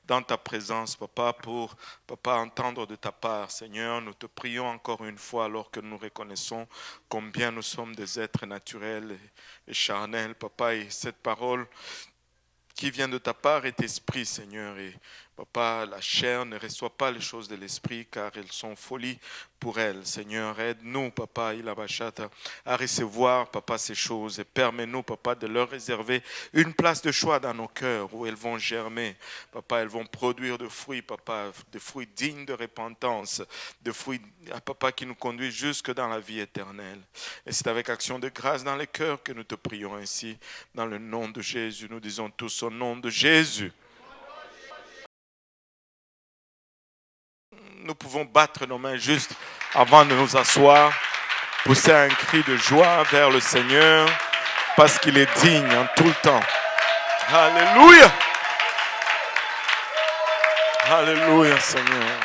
dans ta présence, papa, pour, papa, entendre de ta part. Seigneur, nous te prions encore une fois alors que nous reconnaissons combien nous sommes des êtres naturels et charnels, papa, et cette parole qui vient de ta part est esprit, Seigneur. Et papa, la chair ne reçoit pas les choses de l'esprit car elles sont folie pour elle. Seigneur, aide-nous, papa, Ilabashata, à recevoir, papa, ces choses. Et permets-nous, papa, de leur réserver une place de choix dans nos cœurs où elles vont germer. Papa, elles vont produire de fruits, papa, des fruits dignes de repentance, de fruits, papa, qui nous conduisent jusque dans la vie éternelle. Et c'est avec action de grâce dans les cœurs que nous te prions ainsi. Dans le nom de Jésus, nous disons tous au nom de Jésus. Nous pouvons battre nos mains juste avant de nous asseoir, pousser un cri de joie vers le Seigneur, parce qu'il est digne en tout le temps. Alléluia! Alléluia, Seigneur.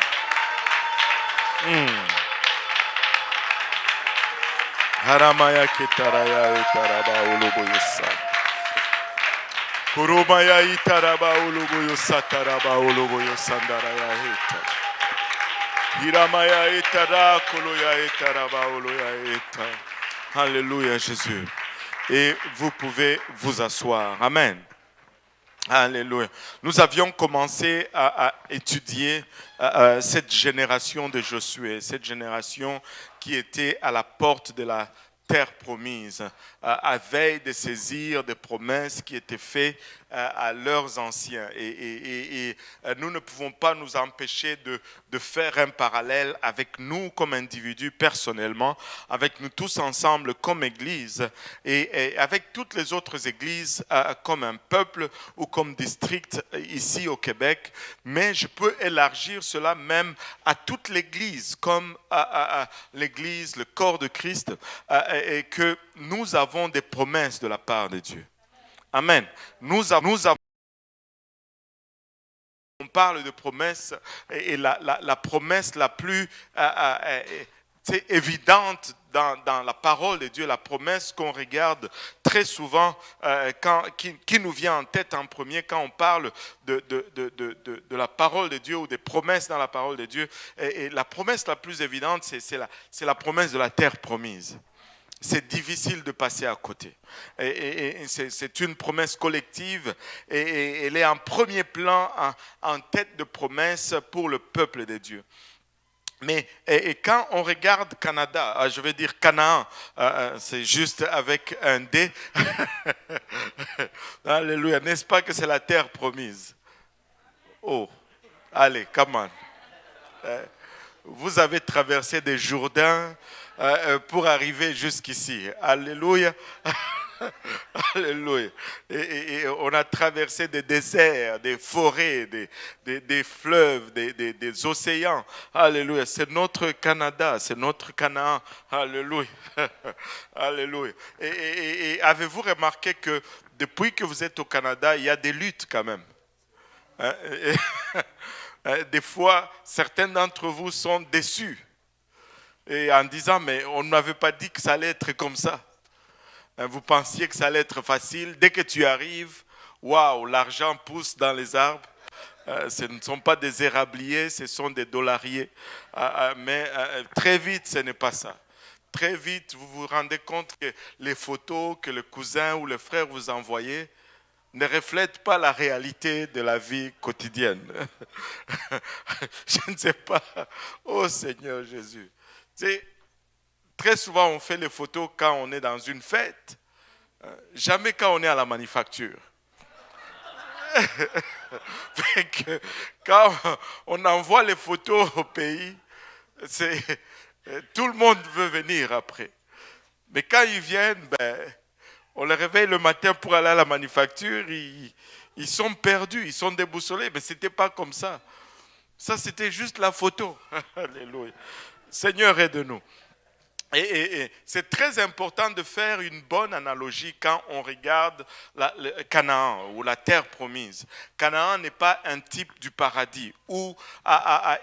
Haramaya ketaraya etaraba uluboyosa. Kurumaya itaraba uluboyosa taraba uluboyosandaraya heta. Hiramaya etara koloya etaraba uluya eta. Alléluia, Jésus. Et vous pouvez vous asseoir. Amen. Alléluia. Nous avions commencé à étudier cette génération de Josué, cette génération qui était à la porte de la terre promise, à veille de saisir des promesses qui étaient faites à leurs anciens. Et nous ne pouvons pas nous empêcher de faire un parallèle avec nous comme individus personnellement, avec nous tous ensemble comme Église et avec toutes les autres églises comme un peuple ou comme district ici au Québec. Mais je peux élargir cela même à toute l'Église, comme l'Église, le corps de Christ, et que nous avons des promesses de la part de Dieu. Amen. Nous avons, on parle de promesses et la promesse la plus évidente dans la parole de Dieu, la promesse qu'on regarde très souvent, qui nous vient en tête en premier quand on parle de la parole de Dieu ou des promesses dans la parole de Dieu. Et la promesse la plus évidente, c'est la promesse de la terre promise. C'est difficile de passer à côté. Et c'est une promesse collective et elle est en premier plan, en tête de promesse pour le peuple de Dieu. Mais quand on regarde Canada, je vais dire Canaan, c'est juste avec un D. Alléluia, n'est-ce pas que c'est la terre promise? Oh, allez, come on. Vous avez traversé des Jourdains pour arriver jusqu'ici. Alléluia. Alléluia. Et on a traversé des déserts, des forêts, des fleuves, des océans. Alléluia. C'est notre Canada, c'est notre Canaan. Alléluia. Alléluia. Et avez-vous remarqué que depuis que vous êtes au Canada, il y a des luttes quand même? Des fois, certains d'entre vous sont déçus. Et en disant, mais on ne m'avait pas dit que ça allait être comme ça. Vous pensiez que ça allait être facile. Dès que tu arrives, waouh, l'argent pousse dans les arbres. Ce ne sont pas des érabliers, ce sont des dollariers. Mais très vite, ce n'est pas ça. Très vite, vous vous rendez compte que les photos que le cousin ou le frère vous envoyait ne reflètent pas la réalité de la vie quotidienne. Je ne sais pas. Oh Seigneur Jésus. Très souvent, on fait les photos quand on est dans une fête. Jamais quand on est à la manufacture. Quand on envoie les photos au pays, tout le monde veut venir après. Mais quand ils viennent, on les réveille le matin pour aller à la manufacture, ils sont perdus, ils sont déboussolés. Mais ce n'était pas comme ça. Ça, c'était juste la photo. Alléluia. Seigneur, aide-nous. Et c'est très important de faire une bonne analogie quand on regarde Canaan ou la terre promise. Canaan n'est pas un type du paradis où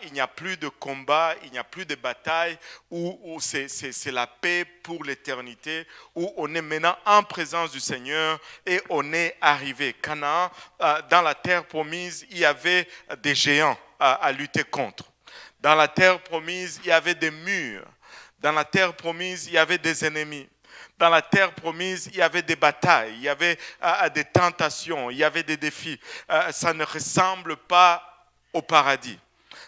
il n'y a plus de combat, il n'y a plus de bataille, où c'est la paix pour l'éternité, où on est maintenant en présence du Seigneur et on est arrivé. Canaan, dans la terre promise, il y avait des géants à lutter contre. Dans la terre promise, il y avait des murs. Dans la terre promise, il y avait des ennemis. Dans la terre promise, il y avait des batailles, il y avait des tentations, il y avait des défis. Ça ne ressemble pas au paradis.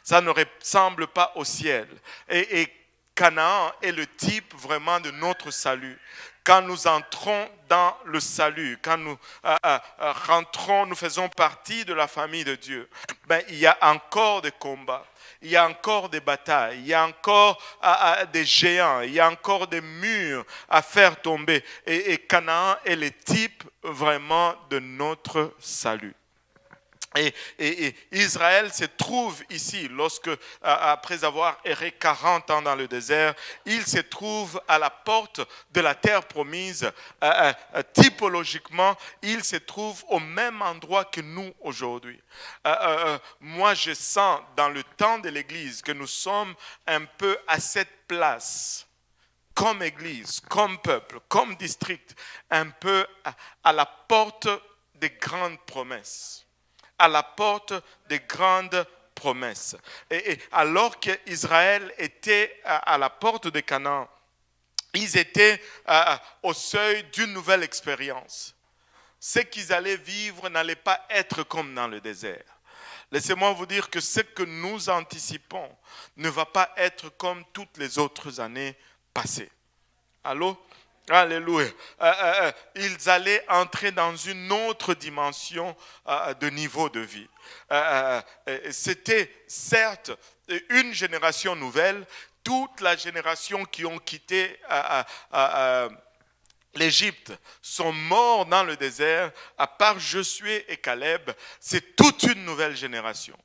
Ça ne ressemble pas au ciel. Et Canaan est le type vraiment de notre salut. Quand nous entrons dans le salut, quand nous rentrons, nous faisons partie de la famille de Dieu, il y a encore des combats. Il y a encore des batailles, il y a encore des géants, il y a encore des murs à faire tomber. Et Canaan est le type vraiment de notre salut. Et Israël se trouve ici, lorsque, après avoir erré 40 ans dans le désert, il se trouve à la porte de la terre promise. Typologiquement, il se trouve au même endroit que nous aujourd'hui. Moi, je sens dans le temps de l'Église que nous sommes un peu à cette place, comme Église, comme peuple, comme district, un peu à la porte des grandes promesses. À la porte des grandes promesses. Et alors qu'Israël était à la porte de Canaan, ils étaient au seuil d'une nouvelle expérience. Ce qu'ils allaient vivre n'allait pas être comme dans le désert. Laissez-moi vous dire que ce que nous anticipons ne va pas être comme toutes les autres années passées. Allô? Alléluia. Ils allaient entrer dans une autre dimension de niveau de vie. C'était certes une génération nouvelle. Toute la génération qui ont quitté l'Égypte sont morts dans le désert, à part Josué et Caleb. C'est toute une nouvelle génération.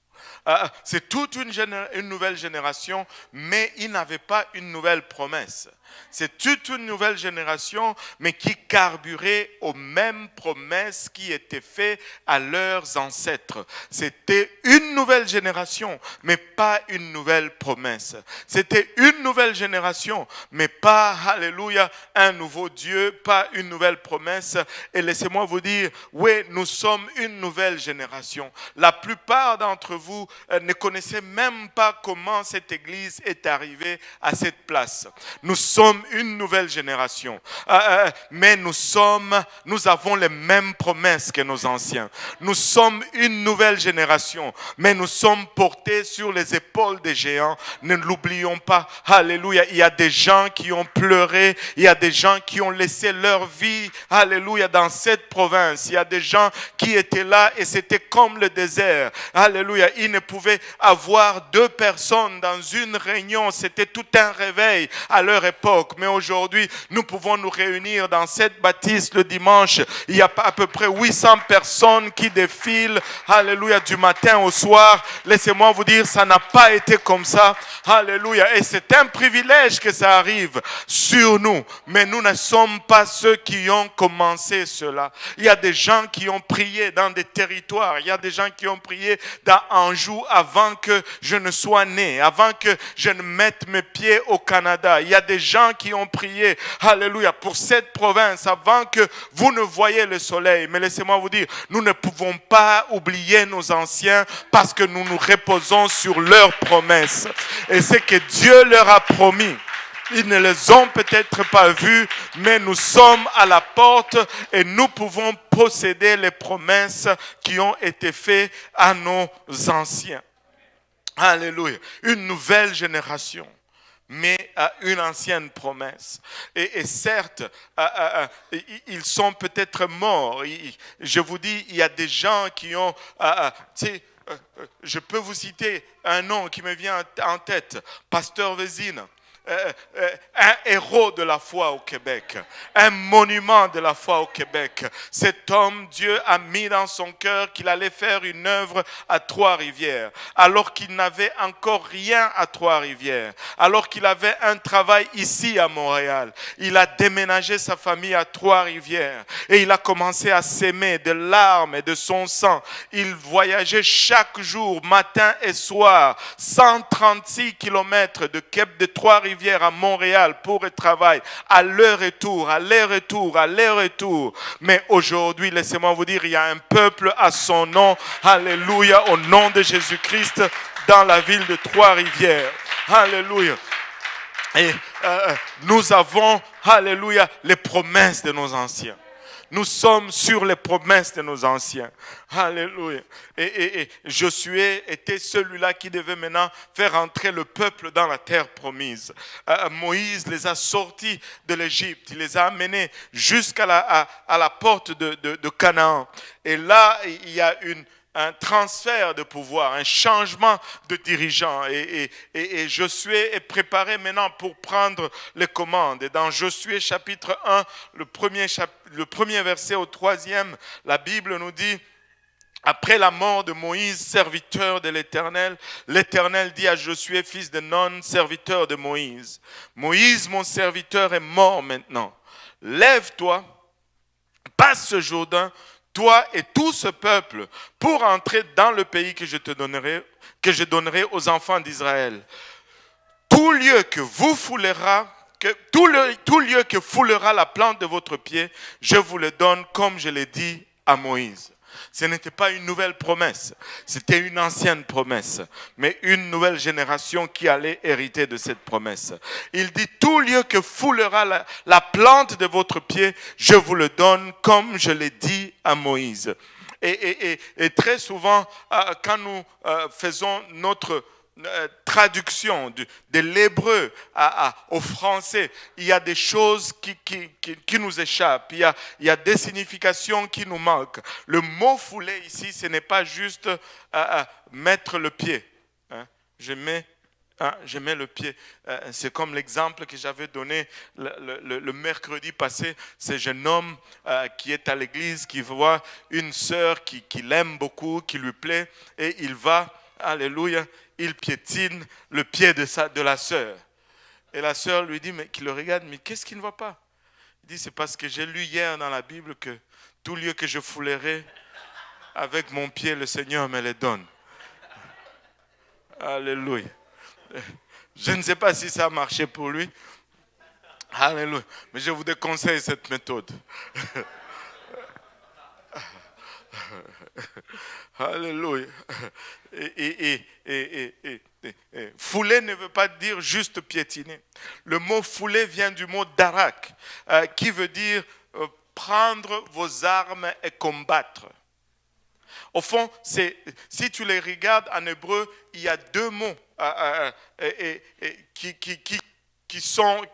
C'est toute une nouvelle génération, mais ils n'avaient pas une nouvelle promesse. C'est toute une nouvelle génération, mais qui carburait aux mêmes promesses qui étaient faites à leurs ancêtres. C'était une nouvelle génération, mais pas une nouvelle promesse. C'était une nouvelle génération, mais pas, alléluia, un nouveau Dieu, pas une nouvelle promesse. Et laissez-moi vous dire, oui, nous sommes une nouvelle génération. La plupart d'entre vous ne connaissez même pas comment cette église est arrivée à cette place. Nous sommes une nouvelle génération, mais nous avons les mêmes promesses que nos anciens. Nous sommes une nouvelle génération, mais nous sommes portés sur les épaules des géants. Ne l'oublions pas. Alléluia. Il y a des gens qui ont pleuré, il y a des gens qui ont laissé leur vie, alléluia, dans cette province. Il y a des gens qui étaient là et c'était comme le désert. Alléluia. Ils ne pouvaient avoir 2 personnes dans une réunion. C'était tout un réveil à leur époque. Mais aujourd'hui, nous pouvons nous réunir dans cette bâtisse le dimanche. Il y a à peu près 800 personnes qui défilent, alléluia, du matin au soir. Laissez-moi vous dire, ça n'a pas été comme ça. Alléluia. Et c'est un privilège que ça arrive sur nous. Mais nous ne sommes pas ceux qui ont commencé cela. Il y a des gens qui ont prié dans des territoires. Il y a des gens qui ont prié dans Anjou avant que je ne sois né, avant que je ne mette mes pieds au Canada. Il y a des gens qui ont prié, alléluia, pour cette province avant que vous ne voyiez le soleil. Mais laissez-moi vous dire, nous ne pouvons pas oublier nos anciens parce que nous nous reposons sur leurs promesses. Et c'est que Dieu leur a promis. Ils ne les ont peut-être pas vus, mais nous sommes à la porte et nous pouvons posséder les promesses qui ont été faites à nos anciens. Alléluia. Une nouvelle génération, mais une ancienne promesse. Et certes, ils sont peut-être morts. Je vous dis, il y a des gens qui ont... je peux vous citer un nom qui me vient en tête, Pasteur Vézine. un héros de la foi au Québec, un monument de la foi au Québec. Cet homme, Dieu a mis dans son cœur qu'il allait faire une œuvre à Trois-Rivières, alors qu'il n'avait encore rien à Trois-Rivières, alors qu'il avait un travail ici à Montréal. Il a déménagé sa famille à Trois-Rivières et il a commencé à s'aimer de larmes et de son sang. Il voyageait chaque jour, matin et soir, 136 kilomètres de Trois-Rivières à Montréal pour le travail, aller-retour, aller-retour, aller-retour. Mais aujourd'hui, laissez-moi vous dire, il y a un peuple à son nom, alléluia, au nom de Jésus-Christ, dans la ville de Trois-Rivières. Alléluia. Et nous avons, alléluia, les promesses de nos anciens. Nous sommes sur les promesses de nos anciens. Alléluia. Et Josué était celui-là qui devait maintenant faire entrer le peuple dans la terre promise. Moïse les a sortis de l'Égypte. Il les a amenés jusqu'à la porte de Canaan. Et là, il y a un transfert de pouvoir, un changement de dirigeant. Et Josué est préparé maintenant pour prendre les commandes. Et dans Josué chapitre 1, le premier verset au 3e, la Bible nous dit: après la mort de Moïse, serviteur de l'Éternel, l'Éternel dit à Josué, fils de Nun, serviteur de Moïse: Moïse, mon serviteur, est mort maintenant. Lève-toi, passe ce Jourdain, toi et tout ce peuple, pour entrer dans le pays que je donnerai aux enfants d'Israël. Tout lieu que foulera la plante de votre pied, je vous le donne comme je l'ai dit à Moïse. Ce n'était pas une nouvelle promesse, c'était une ancienne promesse, mais une nouvelle génération qui allait hériter de cette promesse. Il dit: tout lieu que foulera la plante de votre pied, je vous le donne comme je l'ai dit à Moïse. Et très souvent, quand nous faisons notre traduction de l'hébreu au français, il y a des choses qui nous échappent, il y a des significations qui nous manquent. Le mot fouler ici, ce n'est pas juste mettre le pied. Je mets le pied. C'est comme l'exemple que j'avais donné le mercredi passé. Ce jeune homme qui est à l'église, qui voit une sœur qui l'aime beaucoup, qui lui plaît, et il va, alléluia, il piétine le pied de la sœur. Et la sœur lui dit, mais qui le regarde, mais qu'est-ce qui ne va pas? Il dit: c'est parce que j'ai lu hier dans la Bible que tout lieu que je foulerai avec mon pied, le Seigneur me le donne. Alléluia. Je ne sais pas si ça a marché pour lui. Alléluia. Mais je vous déconseille cette méthode. Alléluia. Fouler ne veut pas dire juste piétiner. Le mot fouler vient du mot darak, qui veut dire prendre vos armes et combattre. Au fond, si tu les regardes en hébreu, il y a deux mots qui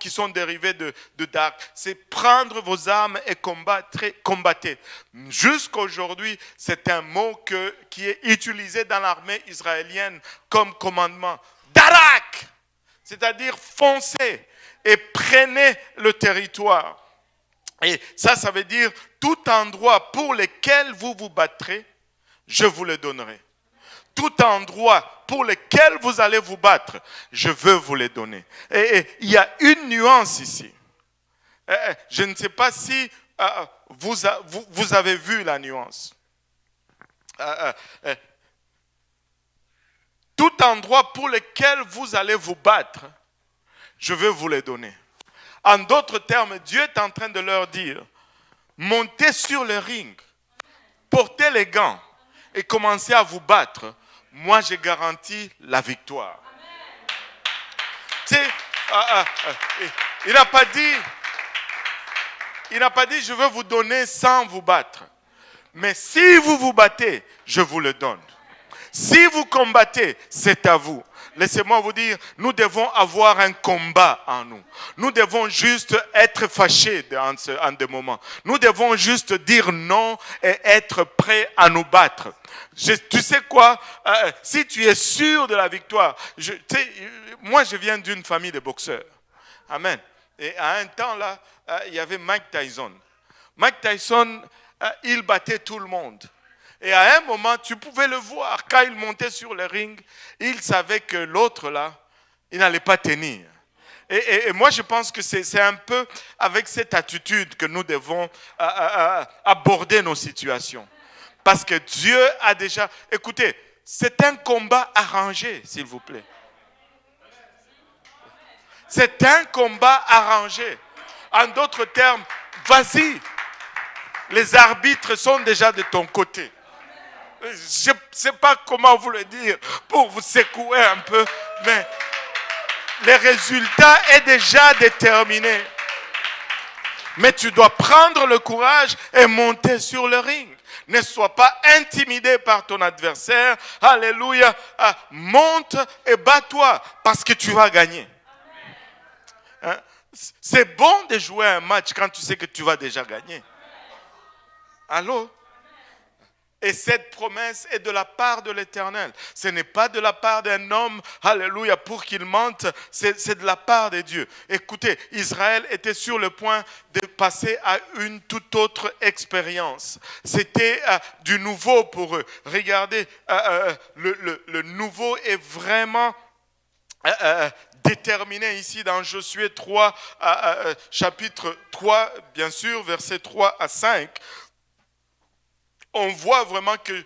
sont dérivés de darak. C'est prendre vos armes et combattre. Jusqu'à aujourd'hui, c'est un mot qui est utilisé dans l'armée israélienne comme commandement. Darak, c'est-à-dire foncez et prenez le territoire. Et ça veut dire tout endroit pour lequel vous vous battrez, je vous le donnerai. Tout endroit pour lequel vous allez vous battre, je veux vous les donner. Et il y a une nuance ici. Je ne sais pas si vous avez vu la nuance. Tout endroit pour lequel vous allez vous battre, je veux vous les donner. En d'autres termes, Dieu est en train de leur dire: montez sur le ring, portez les gants et commencez à vous battre. Moi, j'ai garanti la victoire. Tu sais, il n'a pas dit je veux vous donner sans vous battre. Mais si vous vous battez, je vous le donne. Si vous combattez, c'est à vous. Laissez-moi vous dire, nous devons avoir un combat en nous. Nous devons juste être fâchés en des moments. Nous devons juste dire non et être prêts à nous battre. Tu sais quoi? Si tu es sûr de la victoire, moi je viens d'une famille de boxeurs. Amen. Et à un temps, là, il y avait Mike Tyson. Mike Tyson, il battait tout le monde. Et à un moment, tu pouvais le voir. Quand il montait sur le ring, il savait que l'autre, là, il n'allait pas tenir. Et moi, je pense que c'est un peu avec cette attitude que nous devons aborder nos situations. Parce que Dieu a déjà... Écoutez, c'est un combat arrangé, s'il vous plaît. C'est un combat arrangé. En d'autres termes, vas-y. Les arbitres sont déjà de ton côté. Je ne sais pas comment vous le dire pour vous secouer un peu, mais le résultat est déjà déterminé. Mais tu dois prendre le courage et monter sur le ring. Ne sois pas intimidé par ton adversaire. Alléluia. Monte et bats-toi parce que tu vas gagner. Hein? C'est bon de jouer un match quand tu sais que tu vas déjà gagner. Allô? Et cette promesse est de la part de l'Éternel. Ce n'est pas de la part d'un homme, alléluia, pour qu'il mente, c'est de la part de Dieu. Écoutez, Israël était sur le point de passer à une toute autre expérience. C'était du nouveau pour eux. Regardez, le nouveau est vraiment déterminé ici dans Josué 3, chapitre 3, bien sûr, versets 3 à 5. On voit vraiment que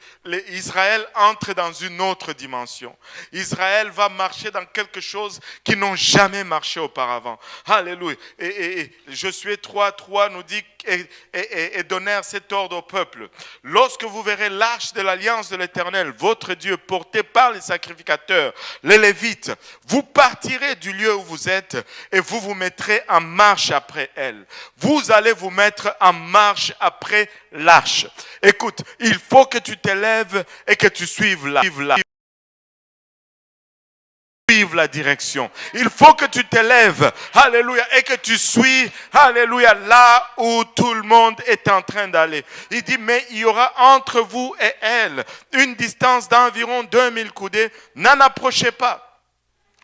Israël entre dans une autre dimension. Israël va marcher dans quelque chose qui n'ont jamais marché auparavant. Alléluia. Et Josué 3 nous dit et donnèrent cet ordre au peuple. Lorsque vous verrez l'arche de l'alliance de l'Éternel, votre Dieu, porté par les sacrificateurs, les Lévites, vous partirez du lieu où vous êtes et vous vous mettrez en marche après elle. Vous allez vous mettre en marche après l'arche. Écoute, il faut que tu t'élèves et que tu suives la direction. Il faut que tu t'élèves, alléluia, et que tu suis, alléluia, là où tout le monde est en train d'aller. Il dit, mais il y aura entre vous et elle une distance d'environ 2000 coudées. N'en approchez pas.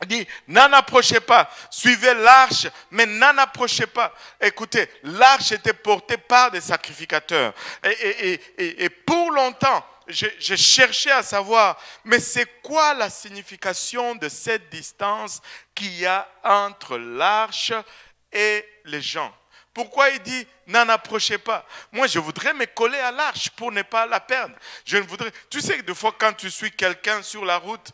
Il dit, n'en approchez pas. Suivez l'arche, mais n'en approchez pas. Écoutez, l'arche était portée par des sacrificateurs. Et pour longtemps, je cherchais à savoir, mais c'est quoi la signification de cette distance qu'il y a entre l'arche et les gens? Pourquoi il dit n'en approchez pas? Moi, je voudrais me coller à l'arche pour ne pas la perdre. Je ne voudrais. Tu sais que des fois, quand tu suis quelqu'un sur la route,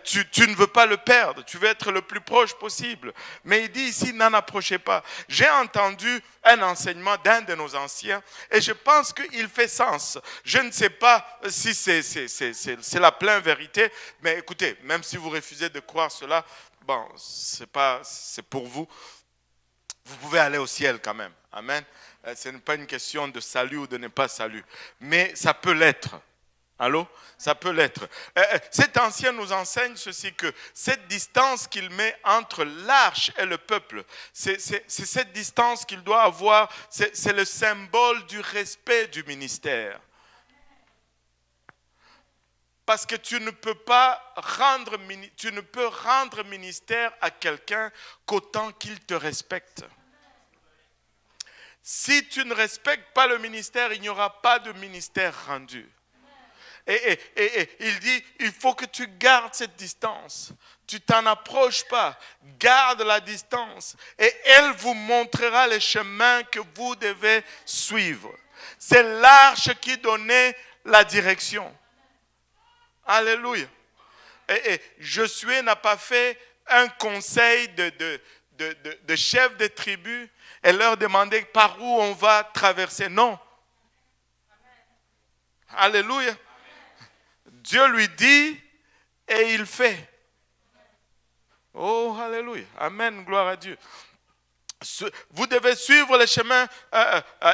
tu ne veux pas le perdre. Tu veux être le plus proche possible. Mais il dit ici n'en approchez pas. J'ai entendu un enseignement d'un de nos anciens et je pense qu'il fait sens. Je ne sais pas si c'est la pleine vérité, mais écoutez, même si vous refusez de croire cela, bon, c'est pour vous. Vous pouvez aller au ciel quand même. Amen. Ce n'est pas une question de salut ou de ne pas salut. Mais ça peut l'être. Allô? Ça peut l'être. Cet ancien nous enseigne ceci, que cette distance qu'il met entre l'arche et le peuple, c'est cette distance qu'il doit avoir, c'est le symbole du respect du ministère. Parce que tu ne peux rendre ministère à quelqu'un qu'autant qu'il te respecte. Si tu ne respectes pas le ministère, il n'y aura pas de ministère rendu. Et il dit, il faut que tu gardes cette distance. Tu t'en approches pas. Garde la distance. Et elle vous montrera le chemin que vous devez suivre. C'est l'arche qui donnait la direction. Alléluia. Et Josué n'a pas fait un conseil de chefs de tribu et leur demander par où on va traverser. Non. Alléluia. Dieu lui dit et il fait. Oh, alléluia. Amen, gloire à Dieu. Vous devez suivre le chemin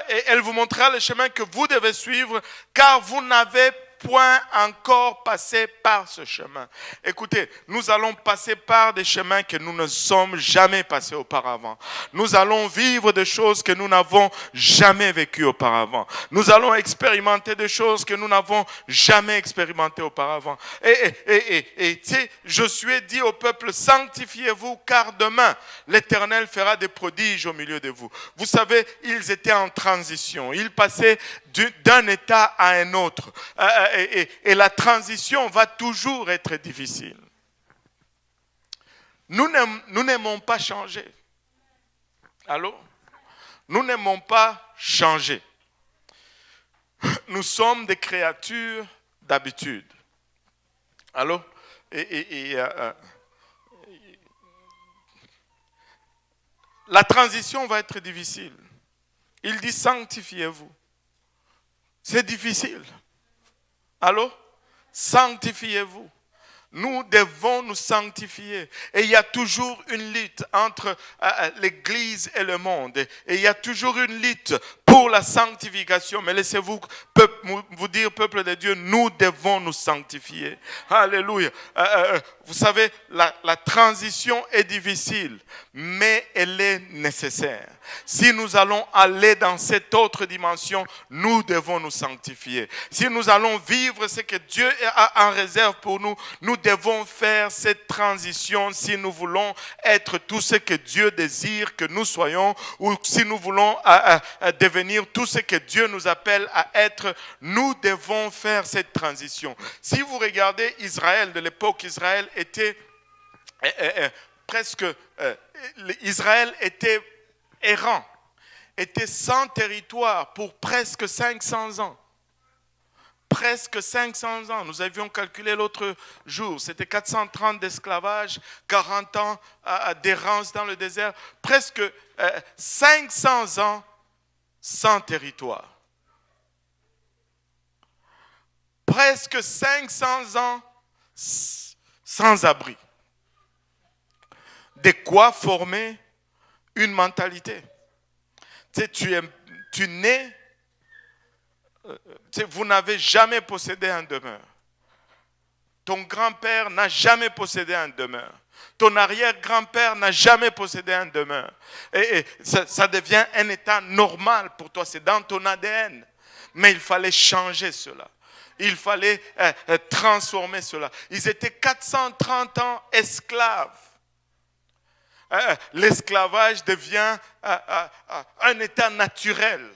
et elle vous montrera le chemin que vous devez suivre car vous n'avez point encore passé par ce chemin. Écoutez, nous allons passer par des chemins que nous ne sommes jamais passés auparavant. Nous allons vivre des choses que nous n'avons jamais vécues auparavant. Nous allons expérimenter des choses que nous n'avons jamais expérimentées auparavant. Et tu sais, Josué dit au peuple, sanctifiez-vous car demain, l'Éternel fera des prodiges au milieu de vous. Vous savez, ils étaient en transition. Ils passaient d'un état à un autre. Et la transition va toujours être difficile. Nous n'aimons pas changer. Allô? Nous n'aimons pas changer. Nous sommes des créatures d'habitude. Allô? La transition va être difficile. Il dit sanctifiez-vous. C'est difficile. Allô? Sanctifiez-vous. Nous devons nous sanctifier. Et il y a toujours une lutte entre l'Église et le monde. Et il y a toujours une lutte pour la sanctification. Mais laissez-vous vous dire, peuple de Dieu, nous devons nous sanctifier. Alléluia. Vous savez, la transition est difficile, mais elle est nécessaire. Si nous allons aller dans cette autre dimension, nous devons nous sanctifier. Si nous allons vivre ce que Dieu a en réserve pour nous, nous devons faire cette transition si nous voulons être tout ce que Dieu désire que nous soyons, ou si nous voulons devenir tout ce que Dieu nous appelle à être, nous devons faire cette transition. Si vous regardez Israël de l'époque, Israël était Israël était errant, était sans territoire pour presque 500 ans. Presque 500 ans. Nous avions calculé l'autre jour. C'était 430 d'esclavage, 40 ans d'errance dans le désert. Presque 500 ans sans territoire. Presque 500 ans sans abri. De quoi former une mentalité. Tu nais, vous n'avez jamais possédé un demeure. Ton grand-père n'a jamais possédé un demeure. Ton arrière-grand-père n'a jamais possédé un demeure. Et ça devient un état normal pour toi, c'est dans ton ADN. Mais il fallait changer cela. Il fallait transformer cela. Ils étaient 430 ans esclaves. L'esclavage devient un état naturel.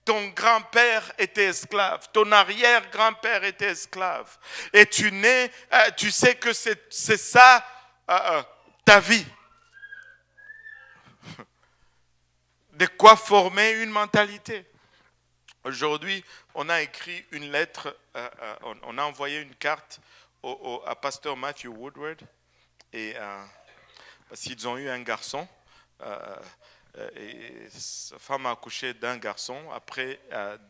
Ton grand-père était esclave, ton arrière-grand-père était esclave. Et tu nais, tu sais que c'est ça ta vie. De quoi former une mentalité. Aujourd'hui, on a écrit une lettre, on a envoyé une carte à pasteur Matthew Woodward. Et parce qu'ils ont eu un garçon. Et sa femme a accouché d'un garçon. Après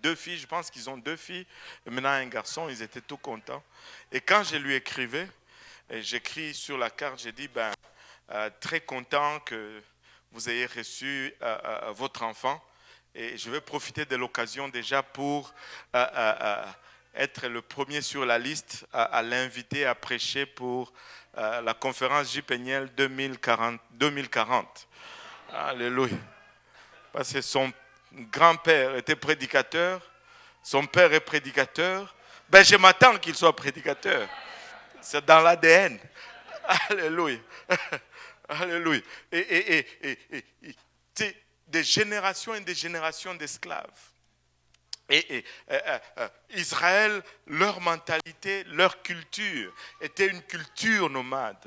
2 filles, je pense qu'ils ont 2 filles. Et maintenant un garçon, ils étaient tout contents. Et quand je lui écrivais, et j'écris sur la carte, j'ai dit, très content que vous ayez reçu votre enfant. Et je vais profiter de l'occasion déjà pour être le premier sur la liste à l'inviter à prêcher pour la conférence JPNL 2040. Alléluia. Parce que son grand-père était prédicateur, son père est prédicateur. Je m'attends qu'il soit prédicateur. C'est dans l'ADN. Alléluia. Alléluia. Et des générations et des générations d'esclaves. Et Israël, leur mentalité, leur culture était une culture nomade.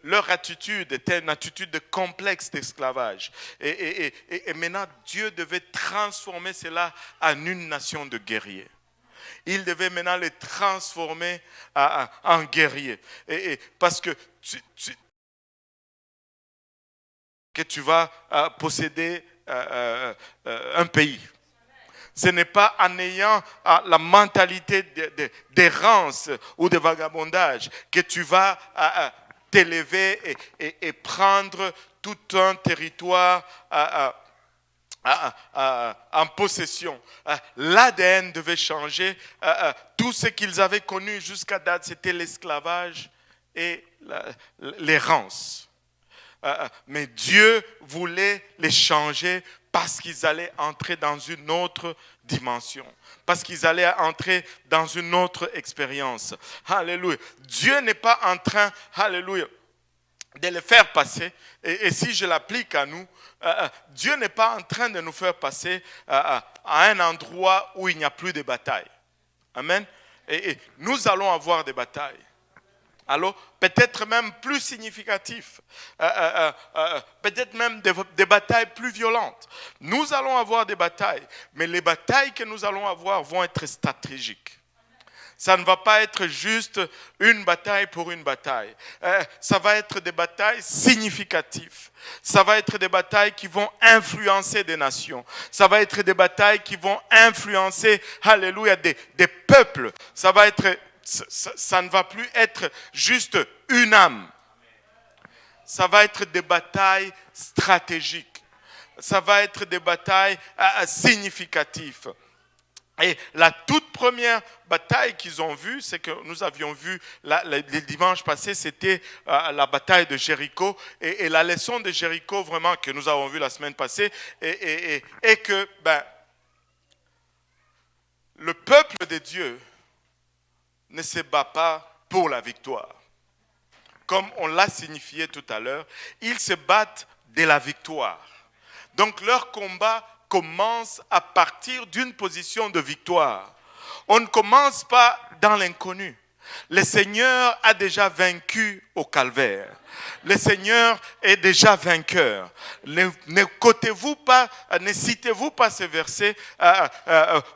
Leur attitude était une attitude de complexe d'esclavage. Et maintenant, Dieu devait transformer cela en une nation de guerriers. Il devait maintenant les transformer en guerriers. Parce que tu vas posséder un pays. Ce n'est pas en ayant la mentalité d'errance ou de vagabondage que tu vas t'élever et prendre tout un territoire en possession. L'ADN devait changer. Tout ce qu'ils avaient connu jusqu'à date, c'était l'esclavage et l'errance. Mais Dieu voulait les changer parce qu'ils allaient entrer dans une autre dimension, parce qu'ils allaient entrer dans une autre expérience. Alléluia. Dieu n'est pas en train, alléluia, de les faire passer. Et si je l'applique à nous, Dieu n'est pas en train de nous faire passer à un endroit où il n'y a plus de bataille. Amen. Et nous allons avoir des batailles. Alors, peut-être même plus significatif, peut-être même des batailles plus violentes. Nous allons avoir des batailles, mais les batailles que nous allons avoir vont être stratégiques. Ça ne va pas être juste une bataille pour une bataille. Ça va être des batailles significatives. Ça va être des batailles qui vont influencer des nations. Ça va être des batailles qui vont influencer, alléluia, des peuples. Ça ne va plus être juste une âme. Ça va être des batailles stratégiques. Ça va être des batailles significatives. Et la toute première bataille qu'ils ont vue, c'est que nous avions vu les dimanches passés, c'était la bataille de Jéricho. Et la leçon de Jéricho, vraiment, que nous avons vue la semaine passée, est que le peuple de Dieu ne se bat pas pour la victoire. Comme on l'a signifié tout à l'heure, ils se battent de la victoire. Donc leur combat commence à partir d'une position de victoire. On ne commence pas dans l'inconnu. Le Seigneur a déjà vaincu au calvaire. Le Seigneur est déjà vainqueur. Ne cotez-vous pas, ne citez-vous pas ces versets.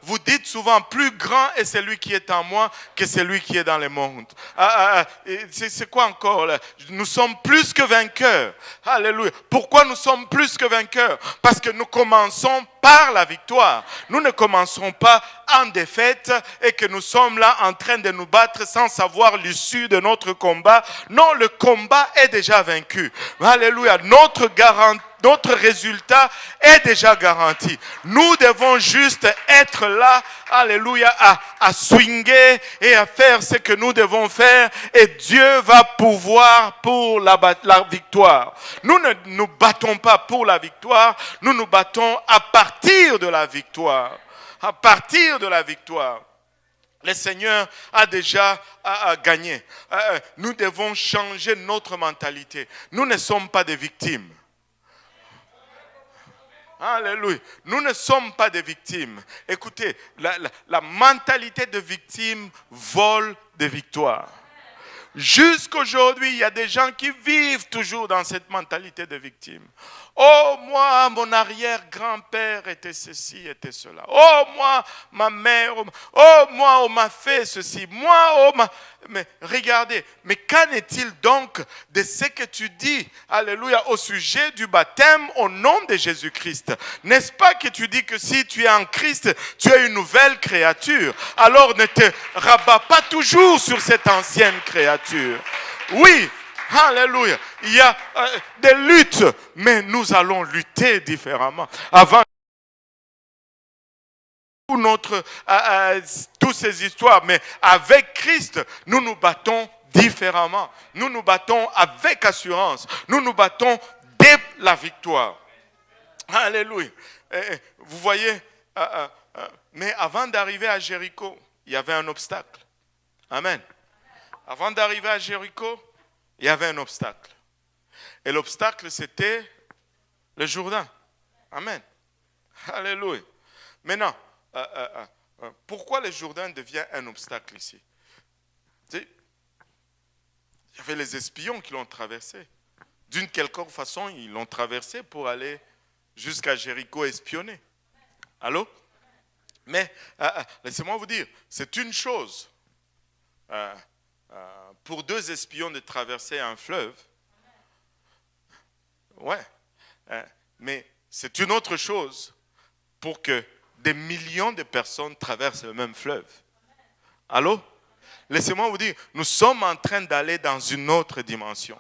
Vous dites souvent, plus grand est celui qui est en moi que celui qui est dans le monde. C'est quoi encore là? Nous sommes plus que vainqueurs. Alléluia. Pourquoi nous sommes plus que vainqueurs? Parce que nous commençons par la victoire. Nous ne commençons pas en défaite et que nous sommes là en train de nous battre sans savoir l'issue de notre combat. Non, le combat est déjà vaincu. Alléluia. Notre résultat est déjà garanti. Nous devons juste être là, alléluia, à swinguer et à faire ce que nous devons faire et Dieu va pouvoir pour la victoire. Nous ne nous battons pas pour la victoire, nous nous battons à partir de la victoire. À partir de la victoire. Le Seigneur a déjà gagné. Nous devons changer notre mentalité. Nous ne sommes pas des victimes. Alléluia. Nous ne sommes pas des victimes. Écoutez, la mentalité de victime vole des victoires. Jusqu'aujourd'hui, il y a des gens qui vivent toujours dans cette mentalité de victime. Oh, moi, mon arrière-grand-père était ceci, était cela. Oh, moi, ma mère, oh, moi, on m'a fait ceci. Moi, oh, mais regardez, mais qu'en est-il donc de ce que tu dis, alléluia, au sujet du baptême au nom de Jésus-Christ? N'est-ce pas que tu dis que si tu es en Christ, tu es une nouvelle créature? Alors ne te rabats pas toujours sur cette ancienne créature. Oui. Alléluia. Il y a des luttes, mais nous allons lutter différemment. Avant toutes ces histoires, mais avec Christ, nous nous battons différemment. Nous nous battons avec assurance. Nous nous battons dès la victoire. Alléluia. Vous voyez, mais avant d'arriver à Jéricho, il y avait un obstacle. Amen. Avant d'arriver à Jéricho, il y avait un obstacle. Et l'obstacle, c'était le Jourdain. Amen. Alléluia. Maintenant, pourquoi le Jourdain devient un obstacle ici? Il y avait les espions qui l'ont traversé. D'une quelconque façon, ils l'ont traversé pour aller jusqu'à Jéricho espionner. Allô? Mais laissez-moi vous dire, c'est une chose pour deux espions de traverser un fleuve. Ouais. Mais c'est une autre chose pour que des millions de personnes traversent le même fleuve. Allô? Laissez-moi vous dire, nous sommes en train d'aller dans une autre dimension.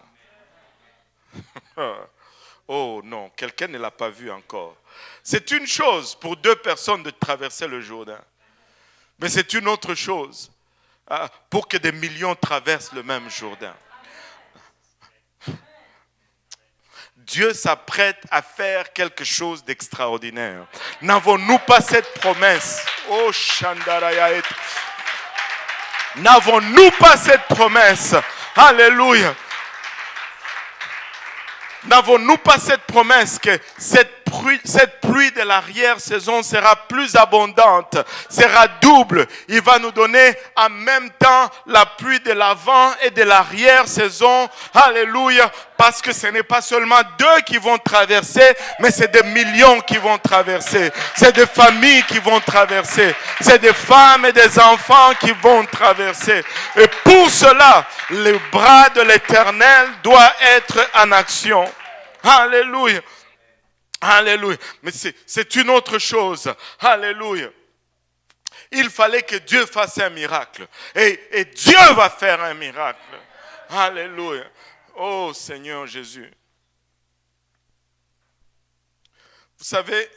Oh non, quelqu'un ne l'a pas vu encore. C'est une chose pour 2 personnes de traverser le Jourdain. Mais c'est une autre chose pour que des millions traversent le même Jourdain. Dieu s'apprête à faire quelque chose d'extraordinaire. N'avons-nous pas cette promesse? Oh, Shandaraya. N'avons-nous pas cette promesse? Alléluia. N'avons-nous pas cette promesse que cette pluie de l'arrière-saison sera plus abondante, sera double. Il va nous donner en même temps la pluie de l'avant et de l'arrière-saison. Alléluia. Parce que ce n'est pas seulement 2 qui vont traverser, mais c'est des millions qui vont traverser. C'est des familles qui vont traverser. C'est des femmes et des enfants qui vont traverser. Et pour cela, le bras de l'Éternel doit être en action. Alléluia. Alléluia. Mais c'est une autre chose. Alléluia. Il fallait que Dieu fasse un miracle. Et Dieu va faire un miracle. Alléluia. Oh Seigneur Jésus. Vous savez,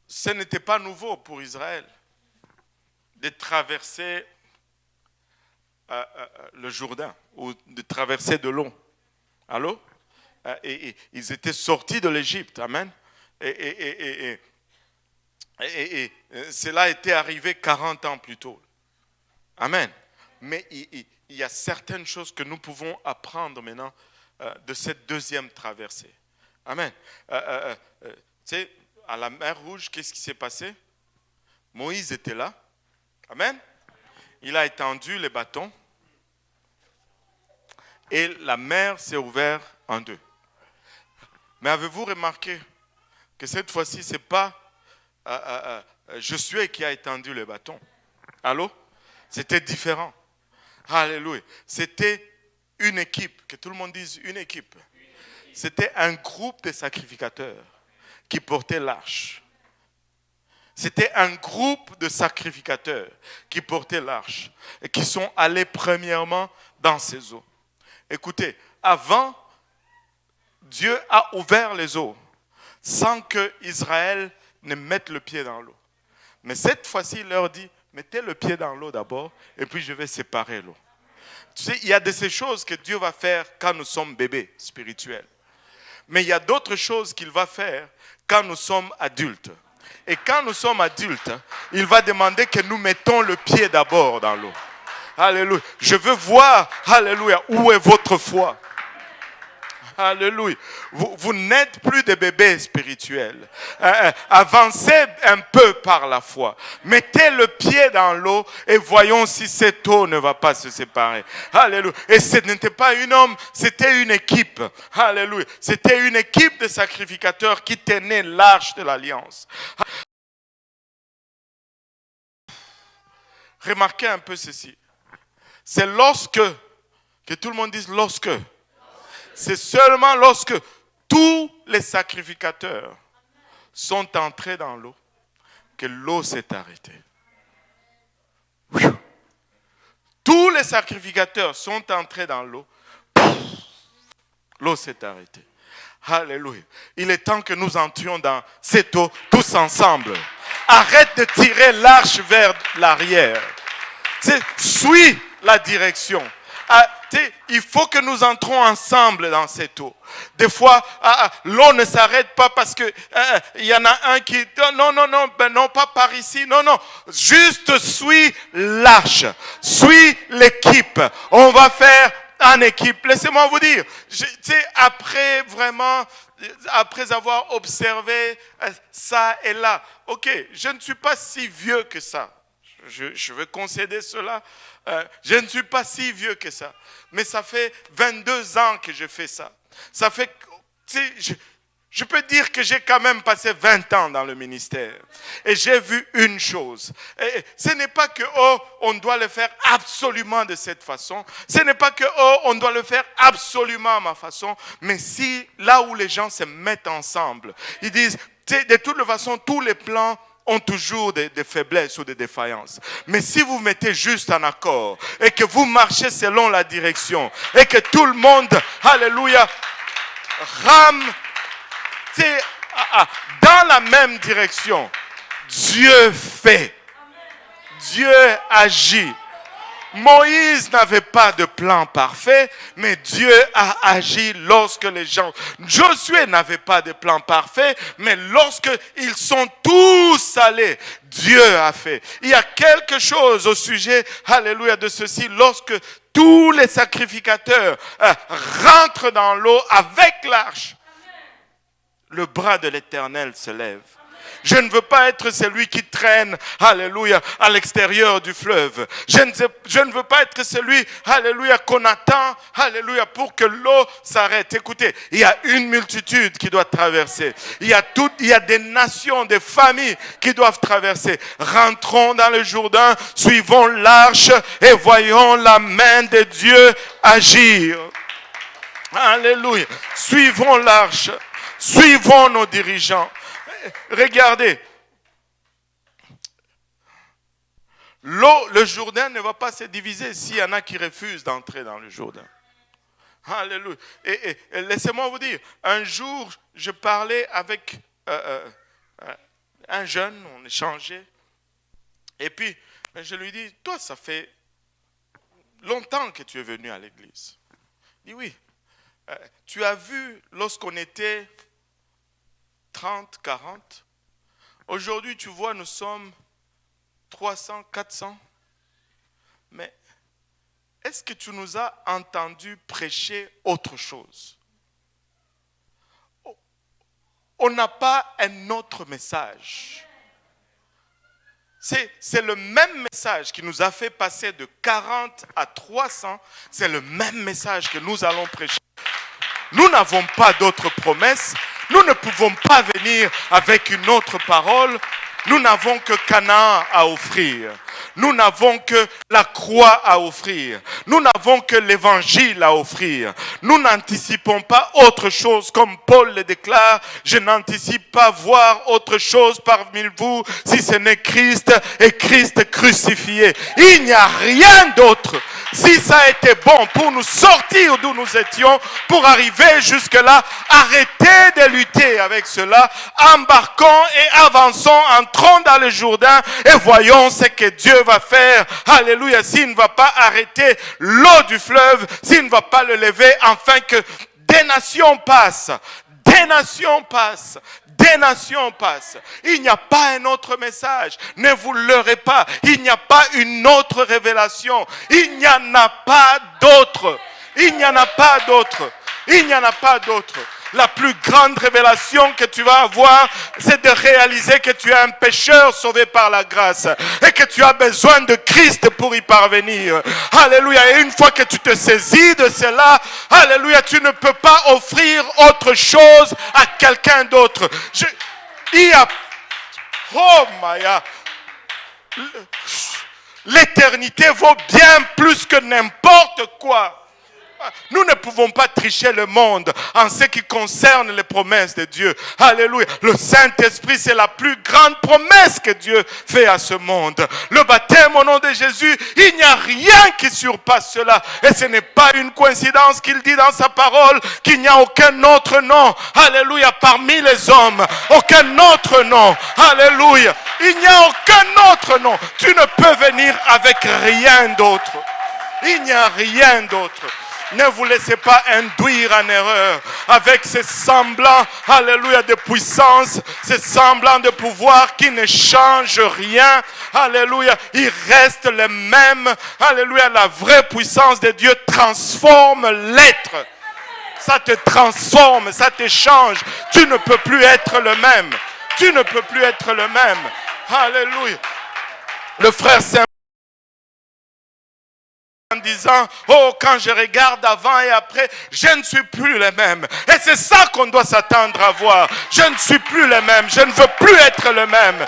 ce n'était pas nouveau pour Israël de traverser le Jourdain ou de traverser de l'eau. Allô? Et ils étaient sortis de l'Égypte. Amen. Et cela était arrivé 40 ans plus tôt. Amen. Mais il y a certaines choses que nous pouvons apprendre maintenant de cette deuxième traversée. Amen. Tu sais, à la mer Rouge, qu'est-ce qui s'est passé? Moïse était là. Amen. Il a étendu les bâtons. Et la mer s'est ouverte en 2. Mais avez-vous remarqué que cette fois-ci, ce n'est pas Josué qui a étendu le bâton? Allô? C'était différent. Alléluia. C'était une équipe, que tout le monde dise une équipe. C'était un groupe de sacrificateurs qui portaient l'arche. C'était un groupe de sacrificateurs qui portaient l'arche et qui sont allés premièrement dans ces eaux. Écoutez, avant, Dieu a ouvert les eaux sans que Israël ne mette le pied dans l'eau. Mais cette fois-ci, il leur dit, mettez le pied dans l'eau d'abord et puis je vais séparer l'eau. Tu sais, il y a de ces choses que Dieu va faire quand nous sommes bébés spirituels. Mais il y a d'autres choses qu'il va faire quand nous sommes adultes. Et quand nous sommes adultes, il va demander que nous mettons le pied d'abord dans l'eau. Alléluia. Je veux voir, alléluia, où est votre foi? Alléluia. Vous n'êtes plus des bébés spirituels. Avancez un peu par la foi. Mettez le pied dans l'eau et voyons si cette eau ne va pas se séparer. Alléluia. Et ce n'était pas un homme, c'était une équipe. Alléluia. C'était une équipe de sacrificateurs qui tenaient l'arche de l'alliance. Remarquez un peu ceci. C'est lorsque, que tout le monde dise lorsque. C'est seulement lorsque tous les sacrificateurs sont entrés dans l'eau que l'eau s'est arrêtée. Tous les sacrificateurs sont entrés dans l'eau. L'eau s'est arrêtée. Alléluia. Il est temps que nous entrions dans cette eau tous ensemble. Arrête de tirer l'arche vers l'arrière. Suis la direction. Il faut que nous entrons ensemble dans cette eau. Des fois, l'eau ne s'arrête pas parce que il y en a un qui dit non, pas par ici. Non, juste suis l'arche, suis l'équipe. On va faire en équipe. Laissez-moi vous dire, après avoir observé ça et là, ok, je ne suis pas si vieux que ça. Je veux concéder cela. Je ne suis pas si vieux que ça. Mais ça fait 22 ans que je fais ça. Ça fait, je peux dire que j'ai quand même passé 20 ans dans le ministère. Et j'ai vu une chose. Et ce n'est pas que, on doit le faire absolument de cette façon. Ce n'est pas que, on doit le faire absolument à ma façon. Mais si, là où les gens se mettent ensemble, ils disent, de toute façon, tous les plans ont toujours des faiblesses ou des défaillances. Mais si vous mettez juste en accord et que vous marchez selon la direction et que tout le monde, alléluia, rame dans la même direction. Dieu fait. Dieu agit. Moïse n'avait pas de plan parfait, mais Dieu a agi lorsque les gens... Josué n'avait pas de plan parfait, mais lorsque ils sont tous allés, Dieu a fait. Il y a quelque chose au sujet, alléluia, de ceci, lorsque tous les sacrificateurs rentrent dans l'eau avec l'arche, le bras de l'Éternel se lève. Je ne veux pas être celui qui traîne, alléluia, à l'extérieur du fleuve. Je ne veux pas être celui, alléluia, qu'on attend, alléluia, pour que l'eau s'arrête. Écoutez, il y a une multitude qui doit traverser. Il y a des nations, des familles qui doivent traverser. Rentrons dans le Jourdain, suivons l'arche et voyons la main de Dieu agir. Alléluia. Suivons l'arche. Suivons nos dirigeants. Regardez, l'eau, le Jourdain ne va pas se diviser s'il y en a qui refusent d'entrer dans le Jourdain. Alléluia. Et laissez-moi vous dire, un jour, je parlais avec un jeune, on échangeait, et puis je lui dis, toi, ça fait longtemps que tu es venu à l'église. Il dit, oui. Tu as vu lorsqu'on était 30, 40. Aujourd'hui, tu vois, nous sommes 300, 400. Mais est-ce que tu nous as entendu prêcher autre chose? On n'a pas un autre message. C'est le même message qui nous a fait passer de 40 à 300. C'est le même message que nous allons prêcher. Nous n'avons pas d'autres promesses. Nous ne pouvons pas venir avec une autre parole. Nous n'avons que Canaan à offrir. Nous n'avons que la croix à offrir. Nous n'avons que l'évangile à offrir. Nous n'anticipons pas autre chose, comme Paul le déclare. Je n'anticipe pas voir autre chose parmi vous, si ce n'est Christ et Christ crucifié. Il n'y a rien d'autre. Si ça a été bon pour nous sortir d'où nous étions, pour arriver jusque-là, arrêtez de lutter avec cela. Embarquons et avançons, entrons dans le Jourdain et voyons ce que Dieu va faire. Alléluia. S'il ne va pas arrêter l'eau du fleuve, s'il ne va pas le lever, afin que des nations passent. Des nations passent. Des nations passent. Il n'y a pas un autre message. Ne vous leurrez pas. Il n'y a pas une autre révélation. Il n'y en a pas d'autre. Il n'y en a pas d'autre. Il n'y en a pas d'autre. La plus grande révélation que tu vas avoir, c'est de réaliser que tu es un pécheur sauvé par la grâce et que tu as besoin de Christ pour y parvenir. Alléluia. Et une fois que tu te saisis de cela, alléluia, tu ne peux pas offrir autre chose à quelqu'un d'autre. Oh Maya, l'éternité vaut bien plus que n'importe quoi. Nous ne pouvons pas tricher le monde en ce qui concerne les promesses de Dieu. Alléluia. Le Saint-Esprit, c'est la plus grande promesse que Dieu fait à ce monde. Le baptême au nom de Jésus, il n'y a rien qui surpasse cela. Et ce n'est pas une coïncidence qu'il dit dans sa parole qu'il n'y a aucun autre nom. Alléluia. Parmi les hommes, aucun autre nom. Alléluia. Il n'y a aucun autre nom. Tu ne peux venir avec rien d'autre. Il n'y a rien d'autre. Ne vous laissez pas induire en erreur avec ces semblants, alléluia, de puissance, ces semblants de pouvoir qui ne changent rien. Alléluia, ils restent les mêmes. Alléluia, la vraie puissance de Dieu transforme l'être. Ça te transforme, ça te change. Tu ne peux plus être le même. Tu ne peux plus être le même. Alléluia. Le frère Saint en disant, oh, quand je regarde avant et après, je ne suis plus le même. Et c'est ça qu'on doit s'attendre à voir. Je ne suis plus le même. Je ne veux plus être le même.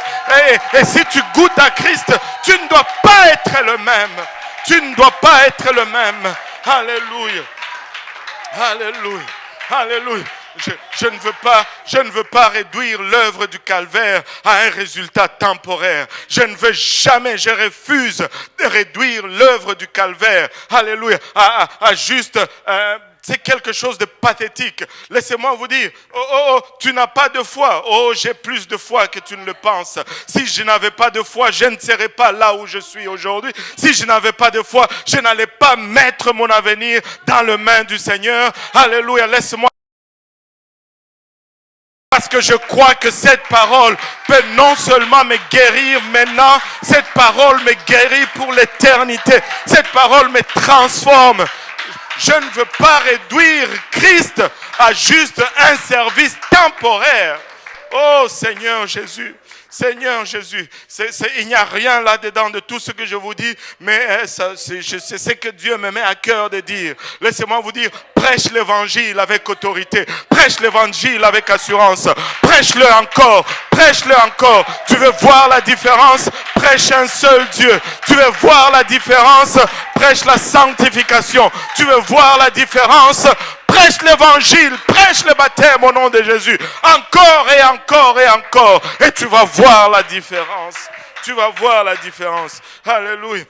Et si tu goûtes à Christ, tu ne dois pas être le même. Tu ne dois pas être le même. Alléluia. Alléluia. Alléluia. Je ne veux pas réduire l'œuvre du calvaire à un résultat temporaire. Je ne veux jamais, je refuse de réduire l'œuvre du calvaire, alléluia, à juste c'est quelque chose de pathétique. Laissez-moi vous dire, tu n'as pas de foi. Oh, j'ai plus de foi que tu ne le penses. Si je n'avais pas de foi, je ne serais pas là où je suis aujourd'hui. Si je n'avais pas de foi, je n'allais pas mettre mon avenir dans les mains du Seigneur. Alléluia, laisse-moi. Parce que je crois que cette parole peut non seulement me guérir maintenant, cette parole me guérit pour l'éternité. Cette parole me transforme. Je ne veux pas réduire Christ à juste un service temporaire. Oh Seigneur Jésus. Seigneur Jésus, il n'y a rien là-dedans de tout ce que je vous dis, mais je sais ce que Dieu me met à cœur de dire. Laissez-moi vous dire, prêche l'évangile avec autorité, prêche l'évangile avec assurance, prêche-le encore, prêche-le encore. Tu veux voir la différence? Prêche un seul Dieu. Tu veux voir la différence? Prêche la sanctification. Tu veux voir la différence? Prêche l'évangile, prêche le baptême au nom de Jésus. Encore et encore et encore. Et tu vas voir la différence. Tu vas voir la différence. Alléluia.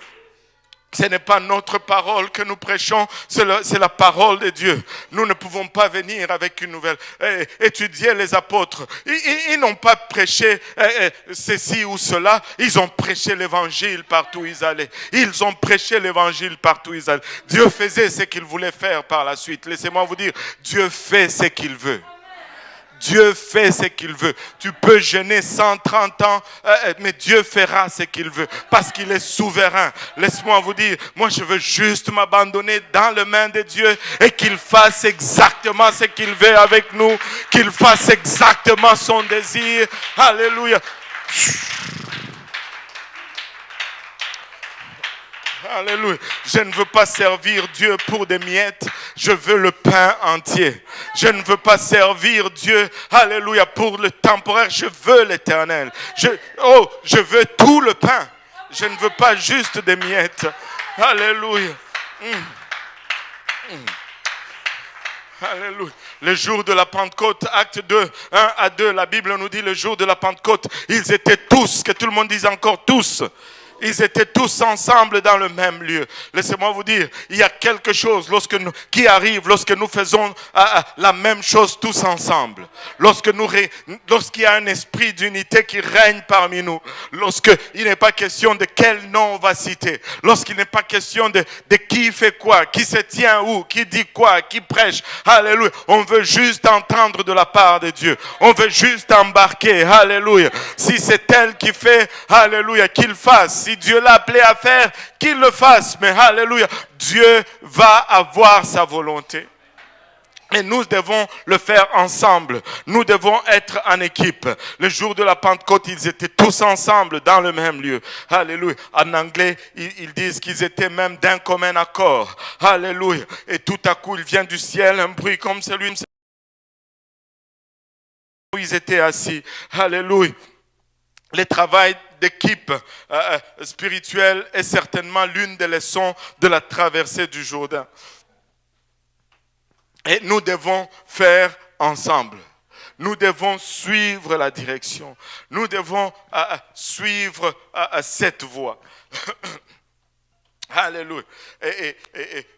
Ce n'est pas notre parole que nous prêchons, c'est la parole de Dieu. Nous ne pouvons pas venir avec une nouvelle. Étudier les apôtres. Ils n'ont pas prêché ceci ou cela. Ils ont prêché l'évangile partout où ils allaient. Ils ont prêché l'évangile partout où ils allaient. Dieu faisait ce qu'il voulait faire par la suite. Laissez-moi vous dire, Dieu fait ce qu'il veut. Dieu fait ce qu'il veut. Tu peux jeûner 130 ans, mais Dieu fera ce qu'il veut parce qu'il est souverain. Laisse-moi vous dire, moi je veux juste m'abandonner dans les mains de Dieu et qu'il fasse exactement ce qu'il veut avec nous, qu'il fasse exactement son désir. Alléluia. Alléluia. Je ne veux pas servir Dieu pour des miettes. Je veux le pain entier. Je ne veux pas servir Dieu, alléluia, pour le temporaire. Je veux l'éternel. Je veux tout le pain. Je ne veux pas juste des miettes. Alléluia. Alléluia. Le jour de la Pentecôte, acte 2, 1 à 2, la Bible nous dit le jour de la Pentecôte, ils étaient tous, que tout le monde dise encore tous. Ils étaient tous ensemble dans le même lieu. Laissez-moi vous dire, il y a quelque chose qui arrive lorsque nous faisons la même chose tous ensemble. Lorsqu'il y a un esprit d'unité qui règne parmi nous. Lorsqu'il n'est pas question de quel nom on va citer. Lorsqu'il n'est pas question de qui fait quoi, qui se tient où, qui dit quoi, qui prêche. Alléluia. On veut juste entendre de la part de Dieu. On veut juste embarquer. Alléluia. Si c'est elle qui fait, alléluia, qu'il fasse. Si Dieu l'a appelé à faire, qu'il le fasse. Mais alléluia, Dieu va avoir sa volonté. Et nous devons le faire ensemble. Nous devons être en équipe. Le jour de la Pentecôte, ils étaient tous ensemble dans le même lieu. Alléluia. En anglais, ils disent qu'ils étaient même d'un commun accord. Alléluia. Et tout à coup, il vient du ciel un bruit comme celui où ils étaient assis. Alléluia. Le travail d'équipe spirituelle est certainement l'une des leçons de la traversée du Jourdain. Et nous devons faire ensemble. Nous devons suivre la direction. Nous devons suivre cette voie. Alléluia. Et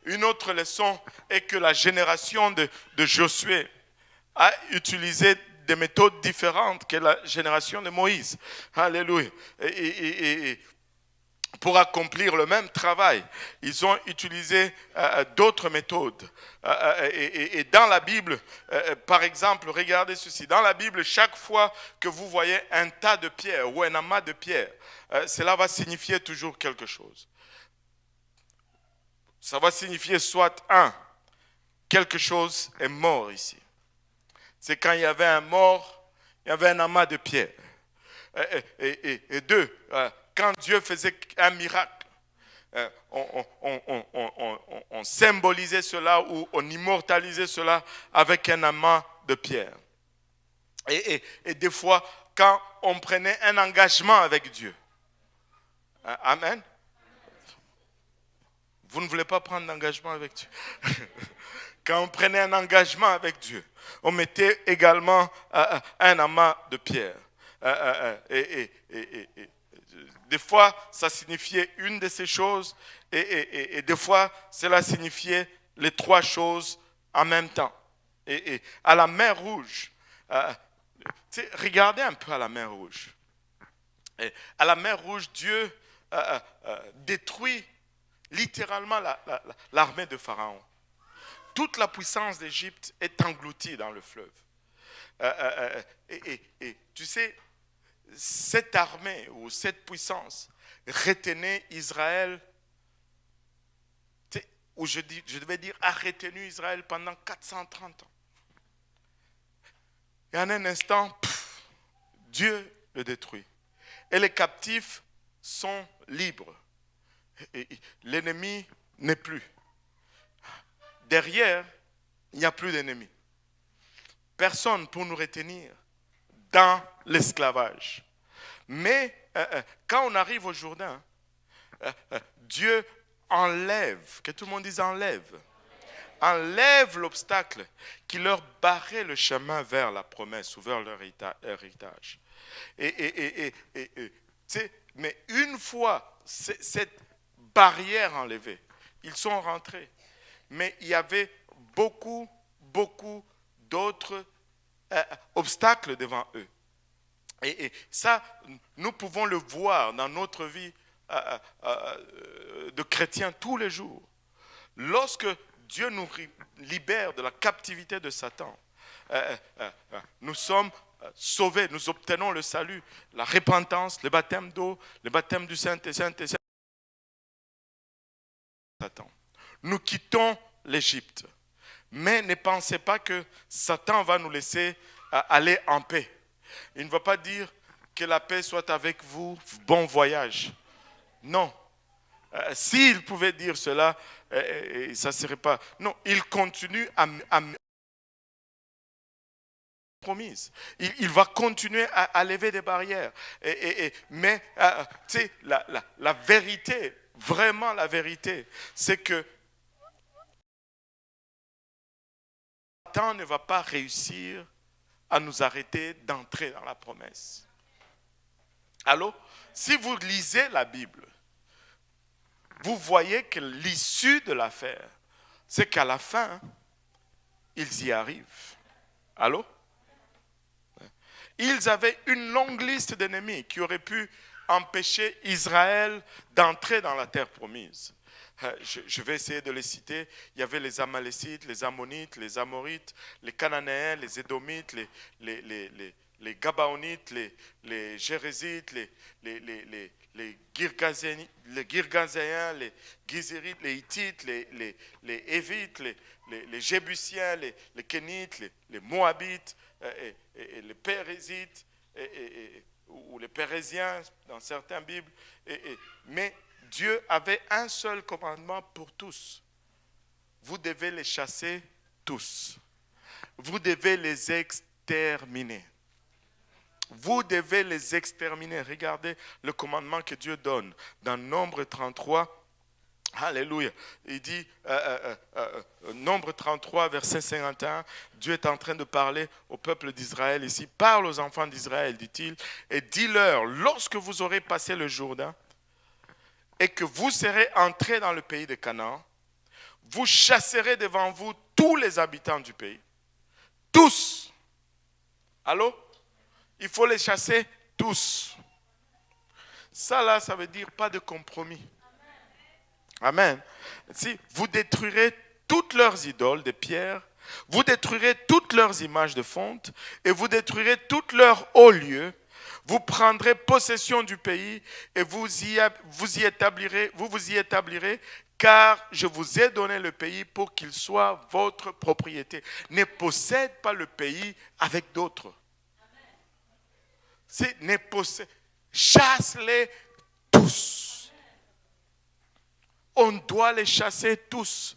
une autre leçon est que la génération de Josué a utilisé des méthodes différentes que la génération de Moïse. Alléluia. Et pour accomplir le même travail, ils ont utilisé d'autres méthodes. Et dans la Bible, par exemple, regardez ceci. Dans la Bible, chaque fois que vous voyez un tas de pierres ou un amas de pierres, cela va signifier toujours quelque chose. Ça va signifier soit quelque chose est mort ici. C'est quand il y avait un mort, il y avait un amas de pierres. Et deux, quand Dieu faisait un miracle, on symbolisait cela ou on immortalisait cela avec un amas de pierres. Et des fois, quand on prenait un engagement avec Dieu. Amen. Vous ne voulez pas prendre d'engagement avec Dieu. Quand on prenait un engagement avec Dieu, on mettait également un amas de pierres. Des fois, ça signifiait une de ces choses et des fois, cela signifiait les trois choses en même temps. Et à la mer Rouge, regardez un peu à la mer Rouge. Et à la mer Rouge, Dieu détruit littéralement l'armée de Pharaon. Toute la puissance d'Égypte est engloutie dans le fleuve. Et tu sais, cette armée ou cette puissance retenait Israël, ou je devais dire a retenu Israël pendant 430 ans. Et en un instant, Dieu le détruit. Et les captifs sont libres. Et l'ennemi n'est plus. Derrière, il n'y a plus d'ennemis. Personne pour nous retenir dans l'esclavage. Mais quand on arrive au Jourdain, Dieu enlève, que tout le monde dise enlève l'obstacle qui leur barrait le chemin vers la promesse ou vers leur héritage. Mais une fois cette barrière enlevée, ils sont rentrés. Mais il y avait beaucoup d'autres obstacles devant eux. Et ça, nous pouvons le voir dans notre vie de chrétiens tous les jours. Lorsque Dieu nous libère de la captivité de Satan, nous sommes sauvés, nous obtenons le salut, la repentance, le baptême d'eau, le baptême du Saint-Esprit. Satan. Nous quittons l'Égypte. Mais ne pensez pas que Satan va nous laisser aller en paix. Il ne va pas dire que la paix soit avec vous, bon voyage. Non. S'il pouvait dire cela, ça ne serait pas... Non, il continue à promise. Il va continuer à lever des barrières. Mais tu sais, la vérité, vraiment la vérité, c'est que Satan ne va pas réussir à nous arrêter d'entrer dans la promesse. Allô? Si vous lisez la Bible, vous voyez que l'issue de l'affaire, c'est qu'à la fin, ils y arrivent. Allô? Ils avaient une longue liste d'ennemis qui auraient pu empêcher Israël d'entrer dans la terre promise. Je vais essayer de les citer. Il y avait les Amalécites, les Ammonites, les Amorites, les Cananéens, les Édomites, les Gabaonites, les Gérésites, les Girgazéens, les Gizérites, les Hittites, les Évites, les Jébusiens, les Kénites, les Moabites, et les Pérésites, ou les Pérésiens dans certaines Bibles. Mais Dieu avait un seul commandement pour tous. Vous devez les chasser tous. Vous devez les exterminer. Vous devez les exterminer. Regardez le commandement que Dieu donne dans Nombre 33. Alléluia. Il dit, Nombre 33, verset 51, Dieu est en train de parler au peuple d'Israël ici. Parle aux enfants d'Israël, dit-il, et dis-leur, lorsque vous aurez passé le Jourdain, et que vous serez entrés dans le pays de Canaan, vous chasserez devant vous tous les habitants du pays. Tous. Allô? Il faut les chasser tous. Ça là, ça veut dire pas de compromis. Amen. Si vous détruirez toutes leurs idoles de pierre, vous détruirez toutes leurs images de fonte et vous détruirez tous leurs hauts lieux. Vous prendrez possession du pays et vous y établirez, car je vous ai donné le pays pour qu'il soit votre propriété. Ne possède pas le pays avec d'autres. Chasse-les tous. On doit les chasser tous.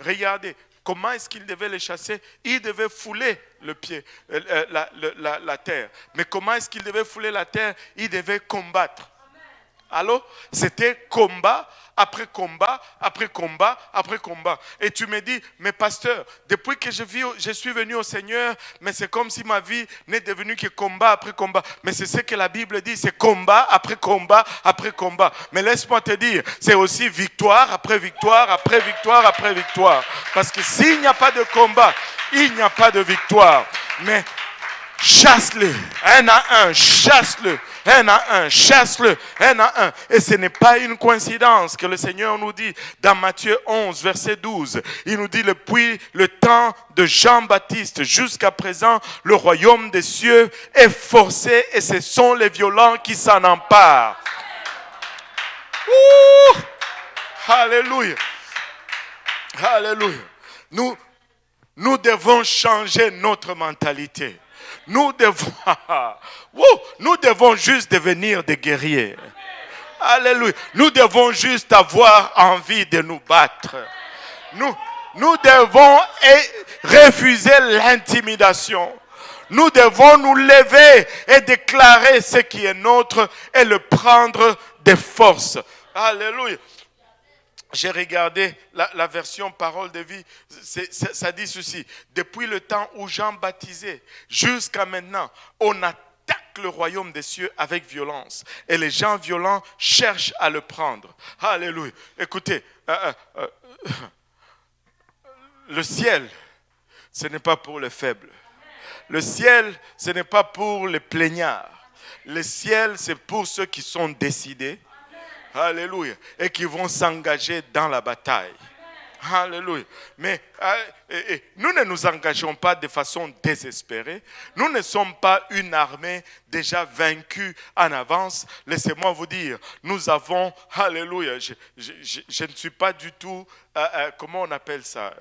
Regardez, comment est-ce qu'il devait les chasser? Il devait fouler le pied, la terre. Mais comment est-ce qu'il devait fouler la terre? Il devait combattre. Allô? C'était combat après combat, après combat, après combat. Et tu me dis, mais pasteur, depuis que je suis venu au Seigneur, mais c'est comme si ma vie n'est devenue que combat après combat. Mais c'est ce que la Bible dit, c'est combat après combat après combat. Mais laisse-moi te dire, c'est aussi victoire après victoire, après victoire, après victoire. Parce que s'il n'y a pas de combat, il n'y a pas de victoire. Mais chasse-le, un à un, chasse-le, un à un, chasse-le, un à un. Et ce n'est pas une coïncidence que le Seigneur nous dit dans Matthieu 11, verset 12. Il nous dit, depuis le temps de Jean-Baptiste jusqu'à présent, le royaume des cieux est forcé et ce sont les violents qui s'en emparent. Ouh! Alléluia. Alléluia. Nous devons changer notre mentalité. Nous devons juste devenir des guerriers. Alléluia. Nous devons juste avoir envie de nous battre. Nous devons refuser l'intimidation. Nous devons nous lever et déclarer ce qui est nôtre et le prendre de force. Alléluia. J'ai regardé la version Parole de vie, ça dit ceci. Depuis le temps où Jean baptisait jusqu'à maintenant, on attaque le royaume des cieux avec violence. Et les gens violents cherchent à le prendre. Alléluia. Écoutez, le ciel, ce n'est pas pour les faibles. Le ciel, ce n'est pas pour les plaignards. Le ciel, c'est pour ceux qui sont décidés. Alléluia. Et qui vont s'engager dans la bataille. Alléluia. Mais nous ne nous engageons pas de façon désespérée. Nous ne sommes pas une armée déjà vaincue en avance. Laissez-moi vous dire, nous avons, alléluia, je ne suis pas du tout, comment on appelle ça,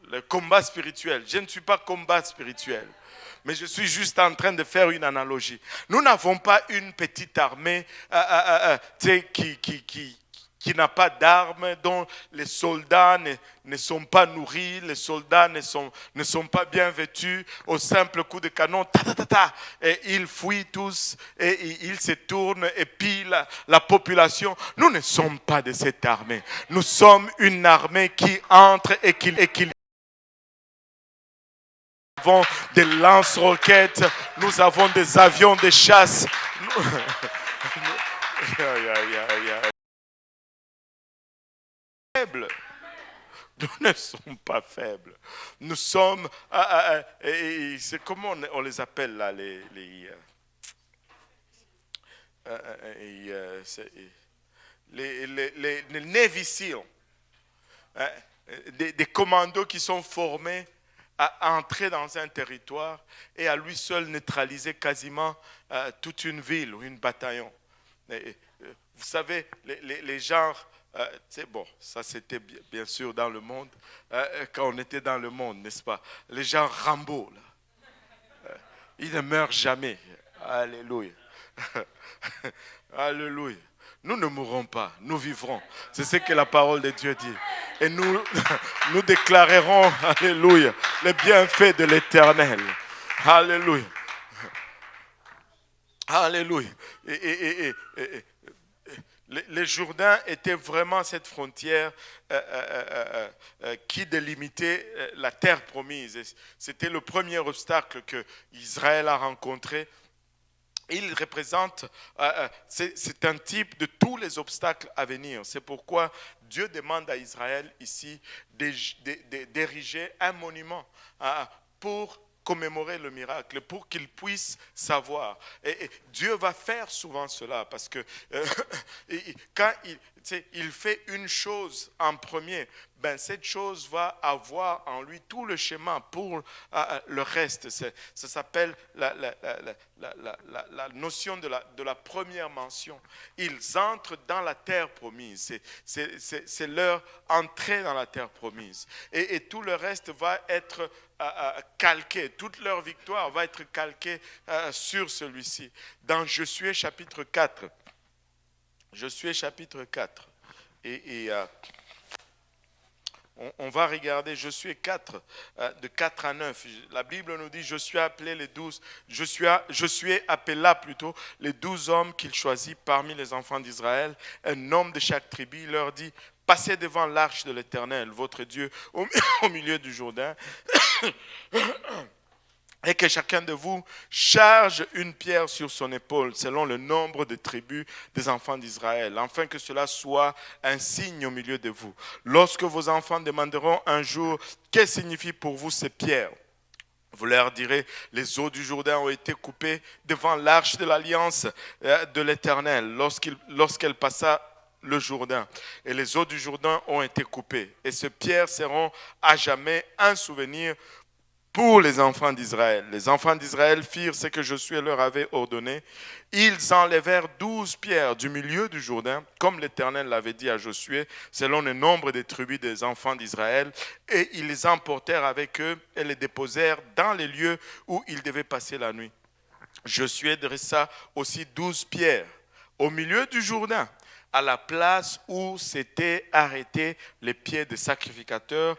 le combat spirituel. Je ne suis pas combat spirituel. Mais je suis juste en train de faire une analogie. Nous n'avons pas une petite armée qui n'a pas d'armes, dont les soldats ne sont pas nourris, les soldats ne sont pas bien vêtus. Au simple coup de canon, et ils fuient tous, et ils se tournent et pillent la population. Nous ne sommes pas de cette armée. Nous sommes une armée qui entre et qui nous avons des lance-roquettes, nous avons des avions de chasse. Faibles. Nous ne sommes pas faibles. Nous sommes, c'est comment on les appelle là, les Navy Seals, des commandos qui sont formés à entrer dans un territoire et à lui seul neutraliser quasiment toute une ville ou une bataillon. Vous savez, les genres, c'est bon, ça c'était bien sûr dans le monde, quand on était dans le monde, n'est-ce pas? Les gens Rambo, là, ils ne meurent jamais. Alléluia. Alléluia. Nous ne mourrons pas, nous vivrons. C'est ce que la parole de Dieu dit. Et nous déclarerons, alléluia, les bienfaits de l'Éternel. Alléluia. Alléluia. Les Jourdains étaient vraiment cette frontière qui délimitait la terre promise. C'était le premier obstacle que Israël a rencontré. Il représente, c'est un type de tous les obstacles à venir. C'est pourquoi Dieu demande à Israël ici d'ériger un monument pour commémorer le miracle, pour qu'il puisse savoir. Et Dieu va faire souvent cela parce que quand il fait une chose en premier, ben cette chose va avoir en lui tout le schéma pour le reste. Ça s'appelle la notion de la première mention. Ils entrent dans la terre promise. C'est leur entrée dans la terre promise. Et tout le reste va être calqué. Toute leur victoire va être calquée sur celui-ci. Dans Josué chapitre 4. Josué chapitre 4. On va regarder Josué 4, de 4 à 9. La Bible nous dit, je suis appelé les 12 hommes qu'il choisit parmi les enfants d'Israël, un homme de chaque tribu. Il leur dit, passez devant l'arche de l'Éternel, votre Dieu, au milieu du Jourdain. Et que chacun de vous charge une pierre sur son épaule, selon le nombre de tribus des enfants d'Israël, afin que cela soit un signe au milieu de vous. Lorsque vos enfants demanderont un jour, que signifient pour vous ces pierres ? Vous leur direz, les eaux du Jourdain ont été coupées devant l'arche de l'alliance de l'Éternel, lorsqu'elle passa le Jourdain. Et les eaux du Jourdain ont été coupées. Et ces pierres seront à jamais un souvenir pour les enfants d'Israël. Les enfants d'Israël firent ce que Josué leur avait ordonné. Ils enlevèrent 12 pierres du milieu du Jourdain, comme l'Éternel l'avait dit à Josué, selon le nombre des tribus des enfants d'Israël. Et ils les emportèrent avec eux et les déposèrent dans les lieux où ils devaient passer la nuit. Josué dressa aussi 12 pierres au milieu du Jourdain, à la place où s'étaient arrêtés les pieds des sacrificateurs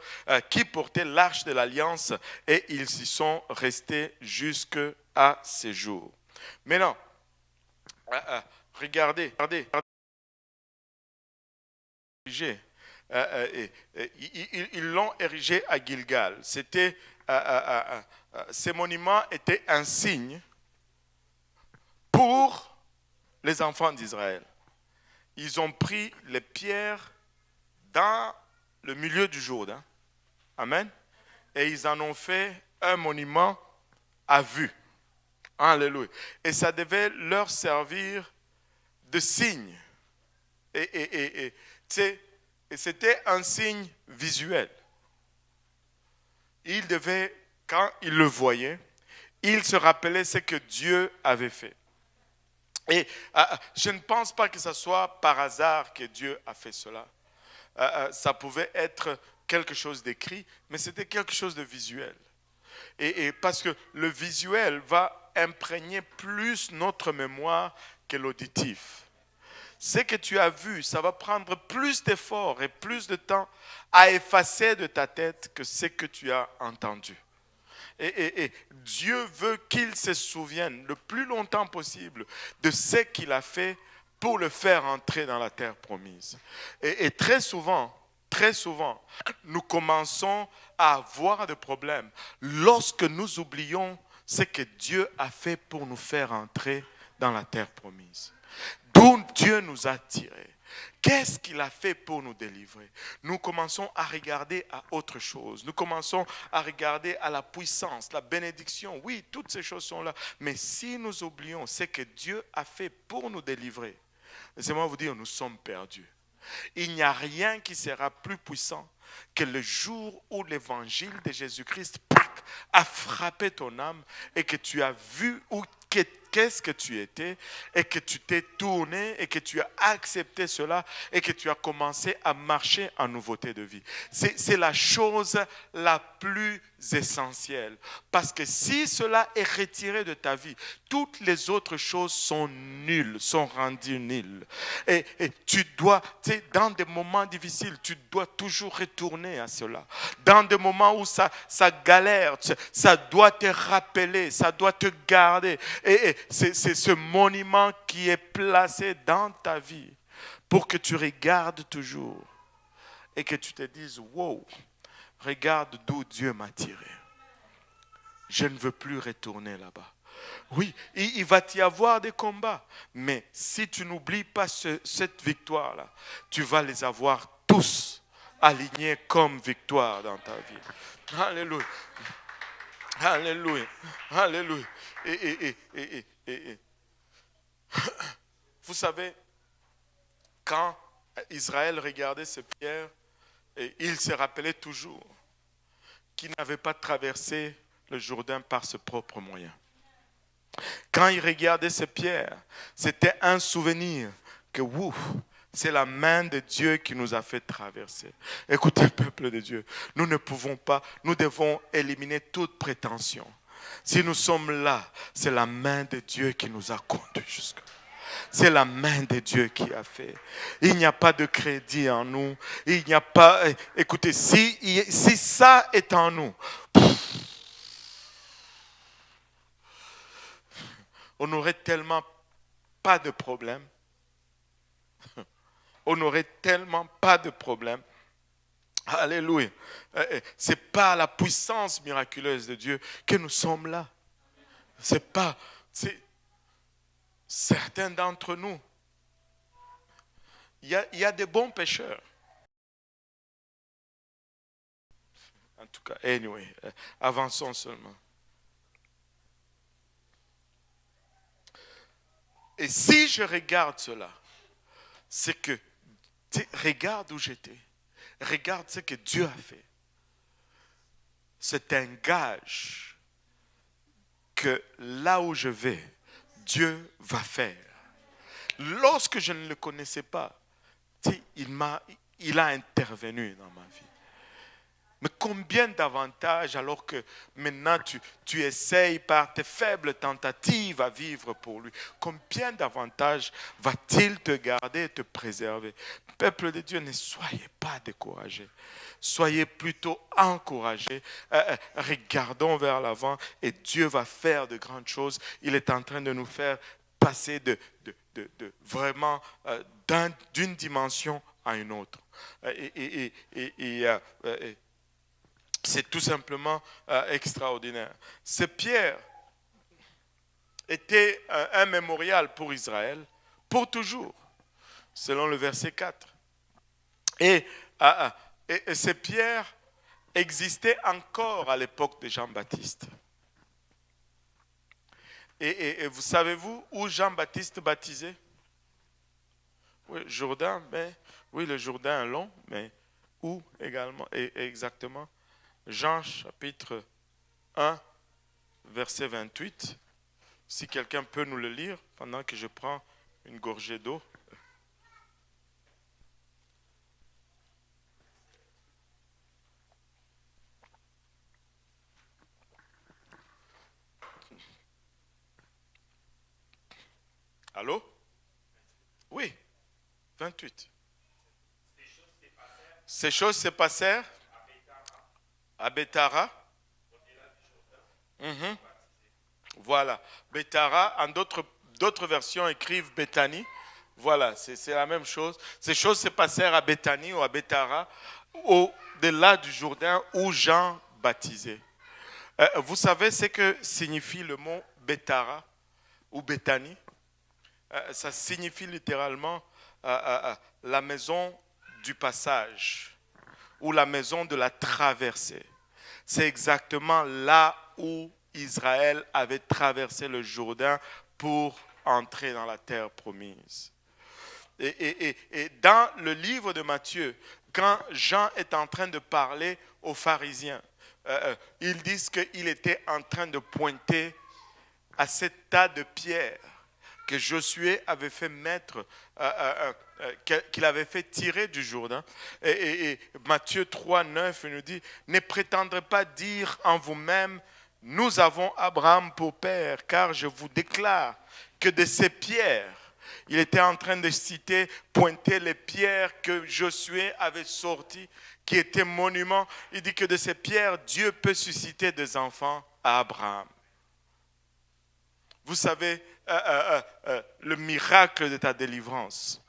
qui portaient l'arche de l'Alliance, et ils s'y sont restés jusqu'à ce jour. Maintenant, regardez. Ils l'ont érigé à Gilgal. Ces monuments étaient un signe pour les enfants d'Israël. Ils ont pris les pierres dans le milieu du Jourdain. Amen. Et ils en ont fait un monument à vue. Alléluia. Et ça devait leur servir de signe. Et c'était un signe visuel. Ils devaient, quand ils le voyaient, ils se rappelaient ce que Dieu avait fait. Et je ne pense pas que ce soit par hasard que Dieu a fait cela. Ça pouvait être quelque chose d'écrit, mais c'était quelque chose de visuel. Et parce que le visuel va imprégner plus notre mémoire que l'auditif. Ce que tu as vu, ça va prendre plus d'efforts et plus de temps à effacer de ta tête que ce que tu as entendu. Et Dieu veut qu'il se souvienne le plus longtemps possible de ce qu'il a fait pour le faire entrer dans la terre promise. Et très souvent, nous commençons à avoir des problèmes lorsque nous oublions ce que Dieu a fait pour nous faire entrer dans la terre promise. D'où Dieu nous a tirés. Qu'est-ce qu'il a fait pour nous délivrer? Nous commençons à regarder à autre chose. Nous commençons à regarder à la puissance, la bénédiction. Oui, toutes ces choses sont là. Mais si nous oublions ce que Dieu a fait pour nous délivrer, laissez-moi vous dire, nous sommes perdus. Il n'y a rien qui sera plus puissant que le jour où l'évangile de Jésus-Christ a frappé ton âme et que tu as vu qu'est-ce que tu étais et que tu t'es tourné et que tu as accepté cela et que tu as commencé à marcher en nouveauté de vie. C'est la chose la plus essentielle. Parce que si cela est retiré de ta vie, toutes les autres choses sont nulles, sont rendues nulles. Et tu dois, dans des moments difficiles, tu dois toujours retourner à cela. Dans des moments où ça galère, ça doit te rappeler, ça doit te garder. Et c'est ce monument qui est placé dans ta vie pour que tu regardes toujours et que tu te dises, wow, regarde d'où Dieu m'a tiré. Je ne veux plus retourner là-bas. Oui, il va y avoir des combats, mais si tu n'oublies pas cette victoire-là, tu vas les avoir tous alignés comme victoire dans ta vie. Alléluia. Alléluia. Alléluia. Et vous savez, quand Israël regardait ces pierres, il se rappelait toujours qu'il n'avait pas traversé le Jourdain par ses propres moyens. Quand il regardait ces pierres, c'était un souvenir que c'est la main de Dieu qui nous a fait traverser. Écoutez, peuple de Dieu, nous ne pouvons pas, nous devons éliminer toute prétention. Si nous sommes là, c'est la main de Dieu qui nous a conduits jusqu'à. C'est la main de Dieu qui a fait. Il n'y a pas de crédit en nous. Il n'y a pas... Écoutez, si ça est en nous, on n'aurait tellement pas de problème. On n'aurait tellement pas de problème. Alléluia. C'est pas la puissance miraculeuse de Dieu que nous sommes là. C'est certains d'entre nous. Il y a des bons pécheurs. En tout cas, anyway, avançons seulement. Et si je regarde cela, c'est que, regarde où j'étais, regarde ce que Dieu a fait. C'est un gage que là où je vais, Dieu va faire. Lorsque je ne le connaissais pas, il a intervenu dans ma vie. Mais combien d'avantages alors que maintenant tu essayes par tes faibles tentatives à vivre pour lui. Combien d'avantages va-t-il te garder et te préserver? Peuple de Dieu, ne soyez pas découragés. Soyez plutôt encouragés. Regardons vers l'avant et Dieu va faire de grandes choses. Il est en train de nous faire passer vraiment d'une dimension à une autre. C'est tout simplement extraordinaire. Ce Pierre était un mémorial pour Israël, pour toujours, selon le verset 4. Et ce Pierre existait encore à l'époque de Jean-Baptiste. Et vous savez-vous où Jean-Baptiste baptisait? Oui, Jourdain, mais oui, le Jourdain est long, mais où également, exactement? Jean chapitre 1, verset 28. Si quelqu'un peut nous le lire pendant que je prends une gorgée d'eau. Allô? Oui, 28. Ces choses se passèrent à Béthara. Voilà. Béthara, en d'autres versions écrivent Béthanie. Voilà, c'est la même chose. Ces choses se passèrent à Béthanie ou à Béthara, au-delà du Jourdain où Jean baptisait. Vous savez ce que signifie le mot Béthara ou Béthanie? Ça signifie littéralement la maison du passage ou la maison de la traversée. C'est exactement là où Israël avait traversé le Jourdain pour entrer dans la terre promise. Et dans le livre de Matthieu, quand Jean est en train de parler aux pharisiens, ils disent qu'il était en train de pointer à cet tas de pierres que Josué avait fait mettre, qu'il avait fait tirer du Jourdain. Et Matthieu 3, 9 nous dit, ne prétendrez pas dire en vous-même, nous avons Abraham pour père, car je vous déclare que de ces pierres, il était en train de citer, pointer les pierres que Josué avait sorties, qui étaient monuments. Il dit que de ces pierres, Dieu peut susciter des enfants à Abraham. Vous savez, le miracle de ta délivrance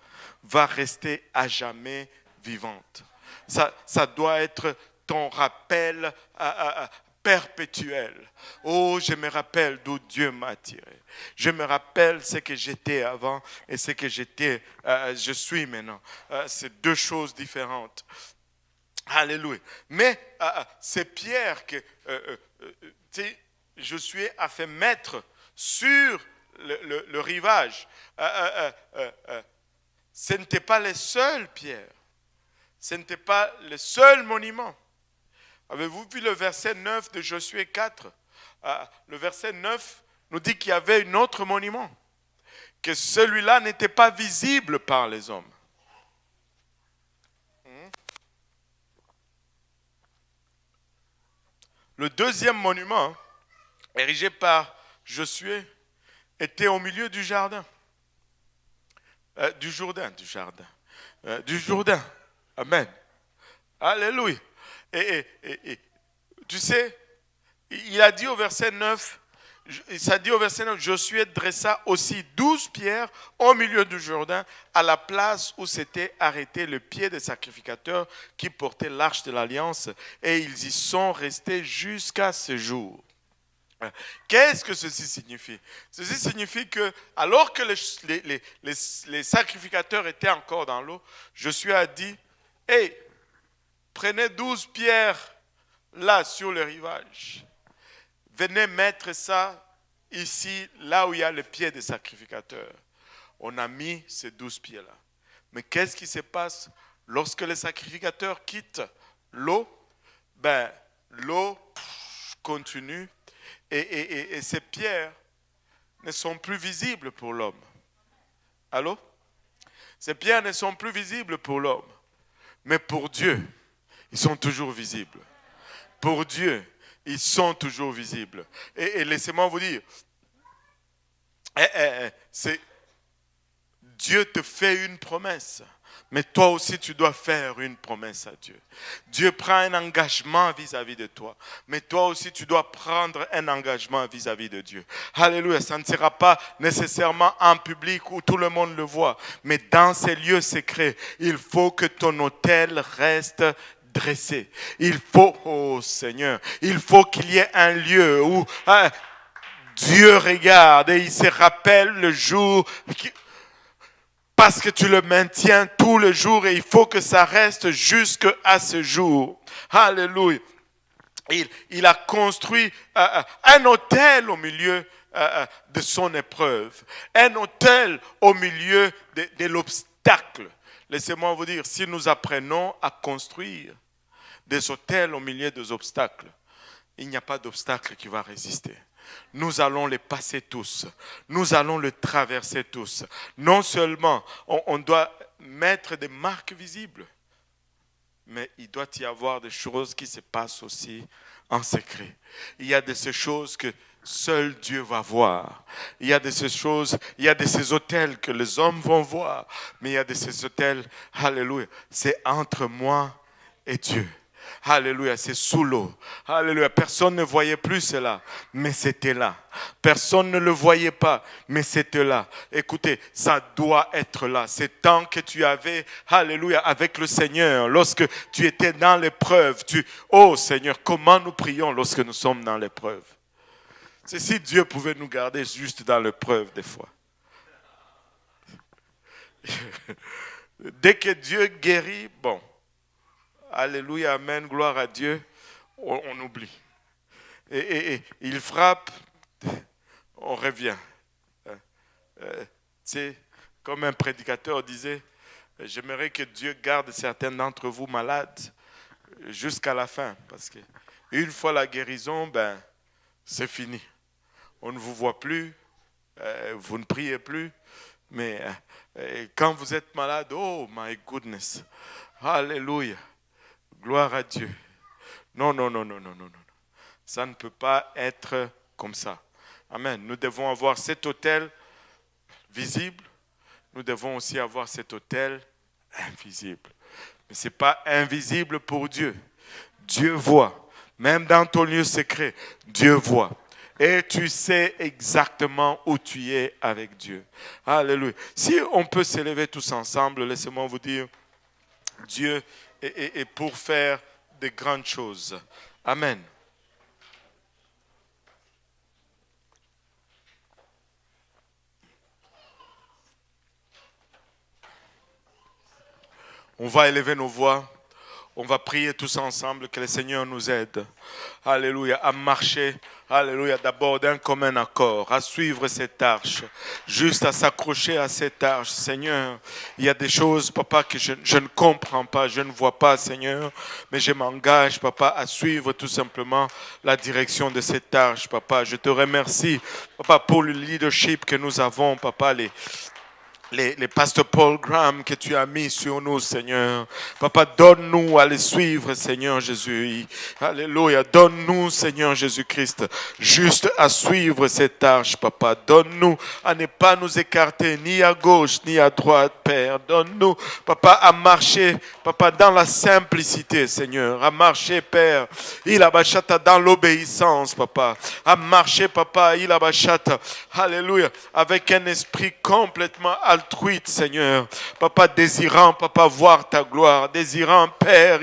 va rester à jamais vivante. Ça doit être ton rappel perpétuel. Oh, je me rappelle d'où Dieu m'a attiré. Je me rappelle ce que j'étais avant et ce que je suis maintenant. C'est deux choses différentes. Alléluia. Mais c'est Pierre que Josué a fait mettre sur le rivage. Ce n'était pas les seules pierres. Ce n'était pas le seul monument. Avez-vous vu le verset 9 de Josué 4? Le verset 9 nous dit qu'il y avait un autre monument, que celui-là n'était pas visible par les hommes. Le deuxième monument, érigé par Josué, était au milieu du jardin. Du Jourdain, du Jourdain. Amen. Alléluia. Et tu sais, il a dit au verset 9, ça dit au verset 9, Josué dressa aussi 12 pierres au milieu du Jourdain, à la place où s'était arrêté le pied des sacrificateurs qui portaient l'arche de l'Alliance, et ils y sont restés jusqu'à ce jour. Qu'est-ce que ceci signifie? Ceci signifie que, alors que les sacrificateurs étaient encore dans l'eau, Josué a dit, hey, prenez 12 pierres là sur le rivage. Venez mettre ça ici, là où il y a le pied des sacrificateurs. On a mis ces 12 pieds-là. Mais qu'est-ce qui se passe lorsque les sacrificateurs quittent l'eau? L'eau continue et ces pierres ne sont plus visibles pour l'homme. Allô? Ces pierres ne sont plus visibles pour l'homme. Mais pour Dieu, ils sont toujours visibles. Pour Dieu, ils sont toujours visibles. Et laissez-moi vous dire, Dieu te fait une promesse, mais toi aussi tu dois faire une promesse à Dieu. Dieu prend un engagement vis-à-vis de toi, mais toi aussi tu dois prendre un engagement vis-à-vis de Dieu. Alléluia, ça ne sera pas nécessairement en public où tout le monde le voit, mais dans ces lieux secrets, il faut que ton autel reste dressé. Il faut, oh Seigneur, il faut qu'il y ait un lieu où Dieu regarde et il se rappelle le jour parce que tu le maintiens tout le jour et il faut que ça reste jusqu'à ce jour. Alléluia. Il a construit un autel au milieu de son épreuve, un autel au milieu de l'obstacle. Laissez-moi vous dire, si nous apprenons à construire des autels au milieu des obstacles, il n'y a pas d'obstacle qui va résister. Nous allons les passer tous. Nous allons les traverser tous. Non seulement on doit mettre des marques visibles, mais il doit y avoir des choses qui se passent aussi en secret. Il y a de ces choses que seul Dieu va voir. Il y a de ces choses, il y a de ces autels que les hommes vont voir, mais il y a de ces autels, alléluia, c'est entre moi et Dieu. Alléluia, c'est sous l'eau. Alléluia, personne ne voyait plus cela, mais c'était là. Personne ne le voyait pas, mais c'était là. Écoutez, ça doit être là. C'est tant que tu avais, alléluia, avec le Seigneur, lorsque tu étais dans l'épreuve. Oh Seigneur, comment nous prions lorsque nous sommes dans l'épreuve? C'est si Dieu pouvait nous garder juste dans l'épreuve des fois. Dès que Dieu guérit, bon. Alléluia, amen, gloire à Dieu, on oublie. Et il frappe, on revient. C'est comme un prédicateur disait, j'aimerais que Dieu garde certains d'entre vous malades jusqu'à la fin. Parce qu'une fois la guérison, c'est fini. On ne vous voit plus, vous ne priez plus. Mais quand vous êtes malade, oh my goodness, alléluia. Gloire à Dieu. Non. Ça ne peut pas être comme ça. Amen. Nous devons avoir cet autel visible. Nous devons aussi avoir cet autel invisible. Mais ce n'est pas invisible pour Dieu. Dieu voit. Même dans ton lieu secret, Dieu voit. Et tu sais exactement où tu es avec Dieu. Alléluia. Si on peut s'élever tous ensemble, laissez-moi vous dire, Dieu et pour faire de grandes choses. Amen. On va élever nos voix. On va prier tous ensemble que le Seigneur nous aide. Alléluia. À marcher. Alléluia. D'abord d'un commun accord. À suivre cette arche. Juste à s'accrocher à cette arche. Seigneur, il y a des choses, papa, que je ne comprends pas. Je ne vois pas, Seigneur. Mais je m'engage, papa, à suivre tout simplement la direction de cette arche, papa. Je te remercie, papa, pour le leadership que nous avons, papa, les pasteurs Paul Graham que tu as mis sur nous, Seigneur. Papa, donne-nous à les suivre, Seigneur Jésus. Alléluia. Donne-nous, Seigneur Jésus-Christ, juste à suivre cette arche, Papa. Donne-nous à ne pas nous écarter ni à gauche ni à droite, Père. Donne-nous, Papa, à marcher, Papa, dans la simplicité, Seigneur. À marcher, Père, dans l'obéissance, Papa. À marcher, Papa, alléluia, avec un esprit complètement altruiste, Seigneur. Papa, désirant, Papa, voir ta gloire. Désirant, Père,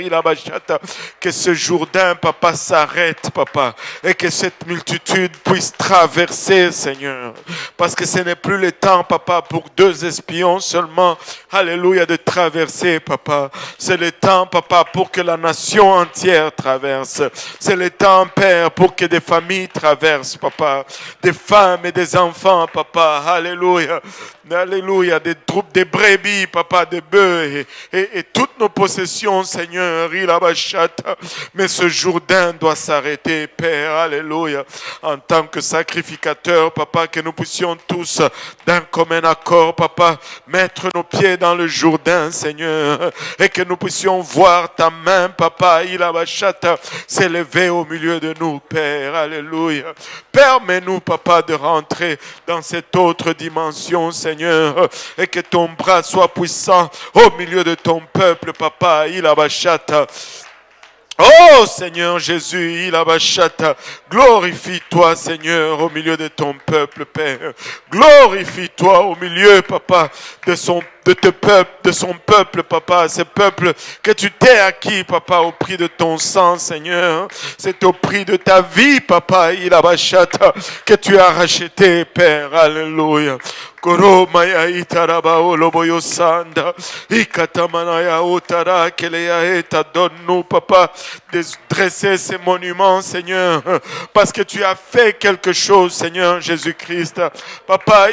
que ce Jourdain, Papa, s'arrête, Papa. Et que cette multitude puisse traverser, Seigneur. Parce que ce n'est plus le temps, Papa, pour 2 espions seulement, alléluia, de traverser, Papa. C'est le temps, Papa, pour que la nation entière traverse. C'est le temps, Père, pour que des familles traversent, Papa. Des femmes et des enfants, Papa. Alléluia. Alléluia. Des troupes, des brebis, Papa, des bœufs et toutes nos possessions, Seigneur. Mais ce Jourdain doit s'arrêter, Père. Alléluia. En tant que sacrificateur, Papa, que nous puissions tous, d'un commun accord, Papa, mettre nos pieds dans le Jourdain, Seigneur. Et que nous puissions voir ta main, Papa, s'élever au milieu de nous, Père. Alléluia. Permets-nous, Papa, de rentrer dans cette autre dimension, Seigneur, et que ton bras soit puissant au milieu de ton peuple, Papa. Oh Seigneur Jésus, glorifie-toi, Seigneur, au milieu de ton peuple, Père. Glorifie-toi au milieu, Papa, de son peuple, Papa, ce peuple que tu t'es acquis, Papa, au prix de ton sang, Seigneur. C'est au prix de ta vie, Papa, que tu as racheté, Père. Alléluia. Koromaya itaraba oloboyo sanda ikatamanaya otara keleya eta, donne-nous, Papa, de dresser ces monuments, Seigneur, parce que tu as fait quelque chose, Seigneur Jésus-Christ. Papa,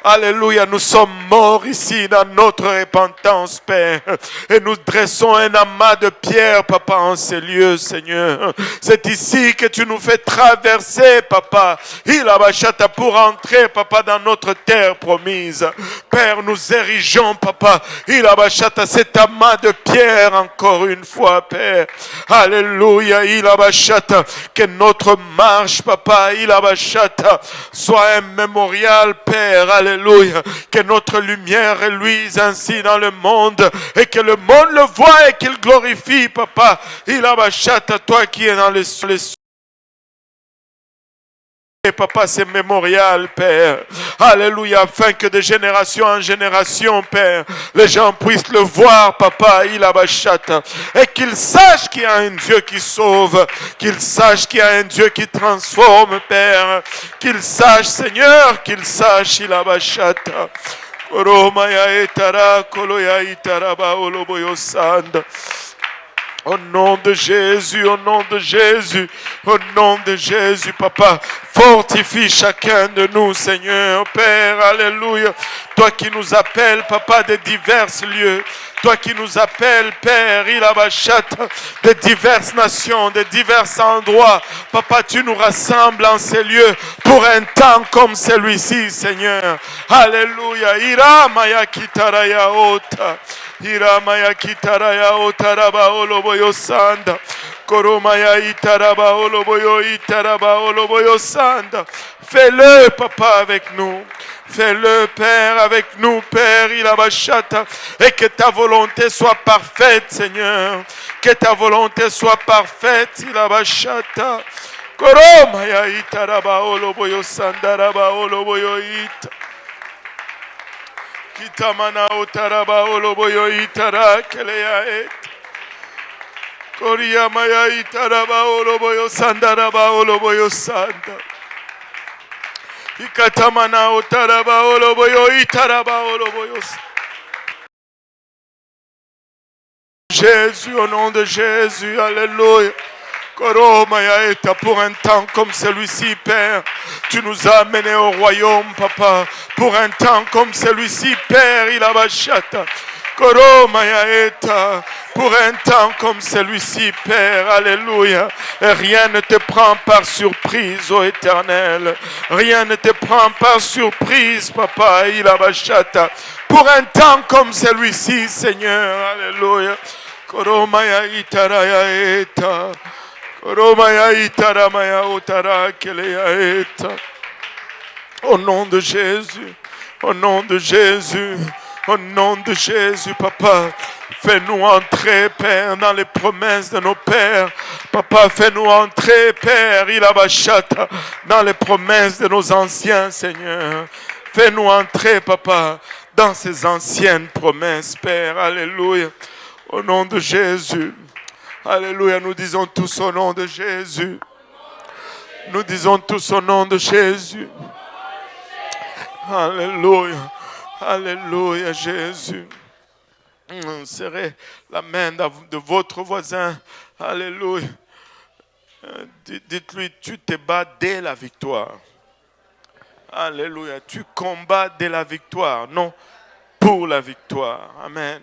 alléluia, nous sommes morts ici dans notre repentance, Père, et nous dressons un amas de pierres, Papa, en ces lieux, Seigneur. C'est ici que tu nous fais traverser, Papa, pour entrer, Papa, dans notre terre promise. Père, nous érigeons, Papa, cet amas de pierres encore une fois, Père. Alléluia, que notre marche, Papa, soit un mémorial, Père. Alléluia, que notre lumière reluise ainsi dans le monde et que le monde le voit et qu'il glorifie, Papa. Toi qui es dans les et Papa, c'est mémorial, Père. Alléluia, afin que de génération en génération, Père, les gens puissent le voir, Papa, et qu'ils sachent qu'il y a un Dieu qui sauve, qu'ils sachent qu'il y a un Dieu qui transforme, Père, qu'ils sachent, Seigneur, qu'ils sachent, au nom de Jésus, au nom de Jésus, au nom de Jésus, Papa, fortifie chacun de nous, Seigneur, Père, alléluia. Toi qui nous appelles, Papa, de divers lieux, toi qui nous appelles, Père, de diverses nations, de divers endroits, Papa, tu nous rassembles en ces lieux pour un temps comme celui-ci, Seigneur. Alléluia. Ira maya kitaraya ota. Iramaya kitaraya otaraba oloboyo sanda. Koromaya itaraba oloboyo itaraba oloboyo sanda. Fais-le, Papa, avec nous. Fais-le, Père, avec nous, Père, et que ta volonté soit parfaite, Seigneur. Que ta volonté soit parfaite, Koromaya itaraba oloboyo sandaraba oloboyo ita. Kitamana otaraba oloboyo itara keleya et. Koria maya itaraba oloboyo sandaraba oloboyo sanda. Ikatamana otaraba oloboyo itaraba oloboyo. Jésus, au nom de Jésus, alléluia. Pour un temps comme celui-ci, Père, tu nous as amenés au royaume, Papa. Pour un temps comme celui-ci, Père, Pour un temps comme celui-ci, Père, alléluia. Et rien ne te prend par surprise, ô Éternel. Rien ne te prend par surprise, Papa, Ilabashata. Pour un temps comme celui-ci, Seigneur, alléluia. Koromaya itaraya eta. Koromaya itaramaya utara keleya eta. Au nom de Jésus, au nom de Jésus, au nom de Jésus, Papa, fais-nous entrer, Père, dans les promesses de nos pères. Papa, fais-nous entrer, Père, Ilabashata, dans les promesses de nos anciens, Seigneur. Fais-nous entrer, Papa, dans ces anciennes promesses, Père. Alléluia. Au nom de Jésus. Alléluia. Nous disons tous au nom de Jésus. Nous disons tous au nom de Jésus. Alléluia. Alléluia, Jésus. Serrez la main de votre voisin. Alléluia. Dites-lui, tu te bats dès la victoire. Alléluia. Tu combats dès la victoire, non pour la victoire. Amen.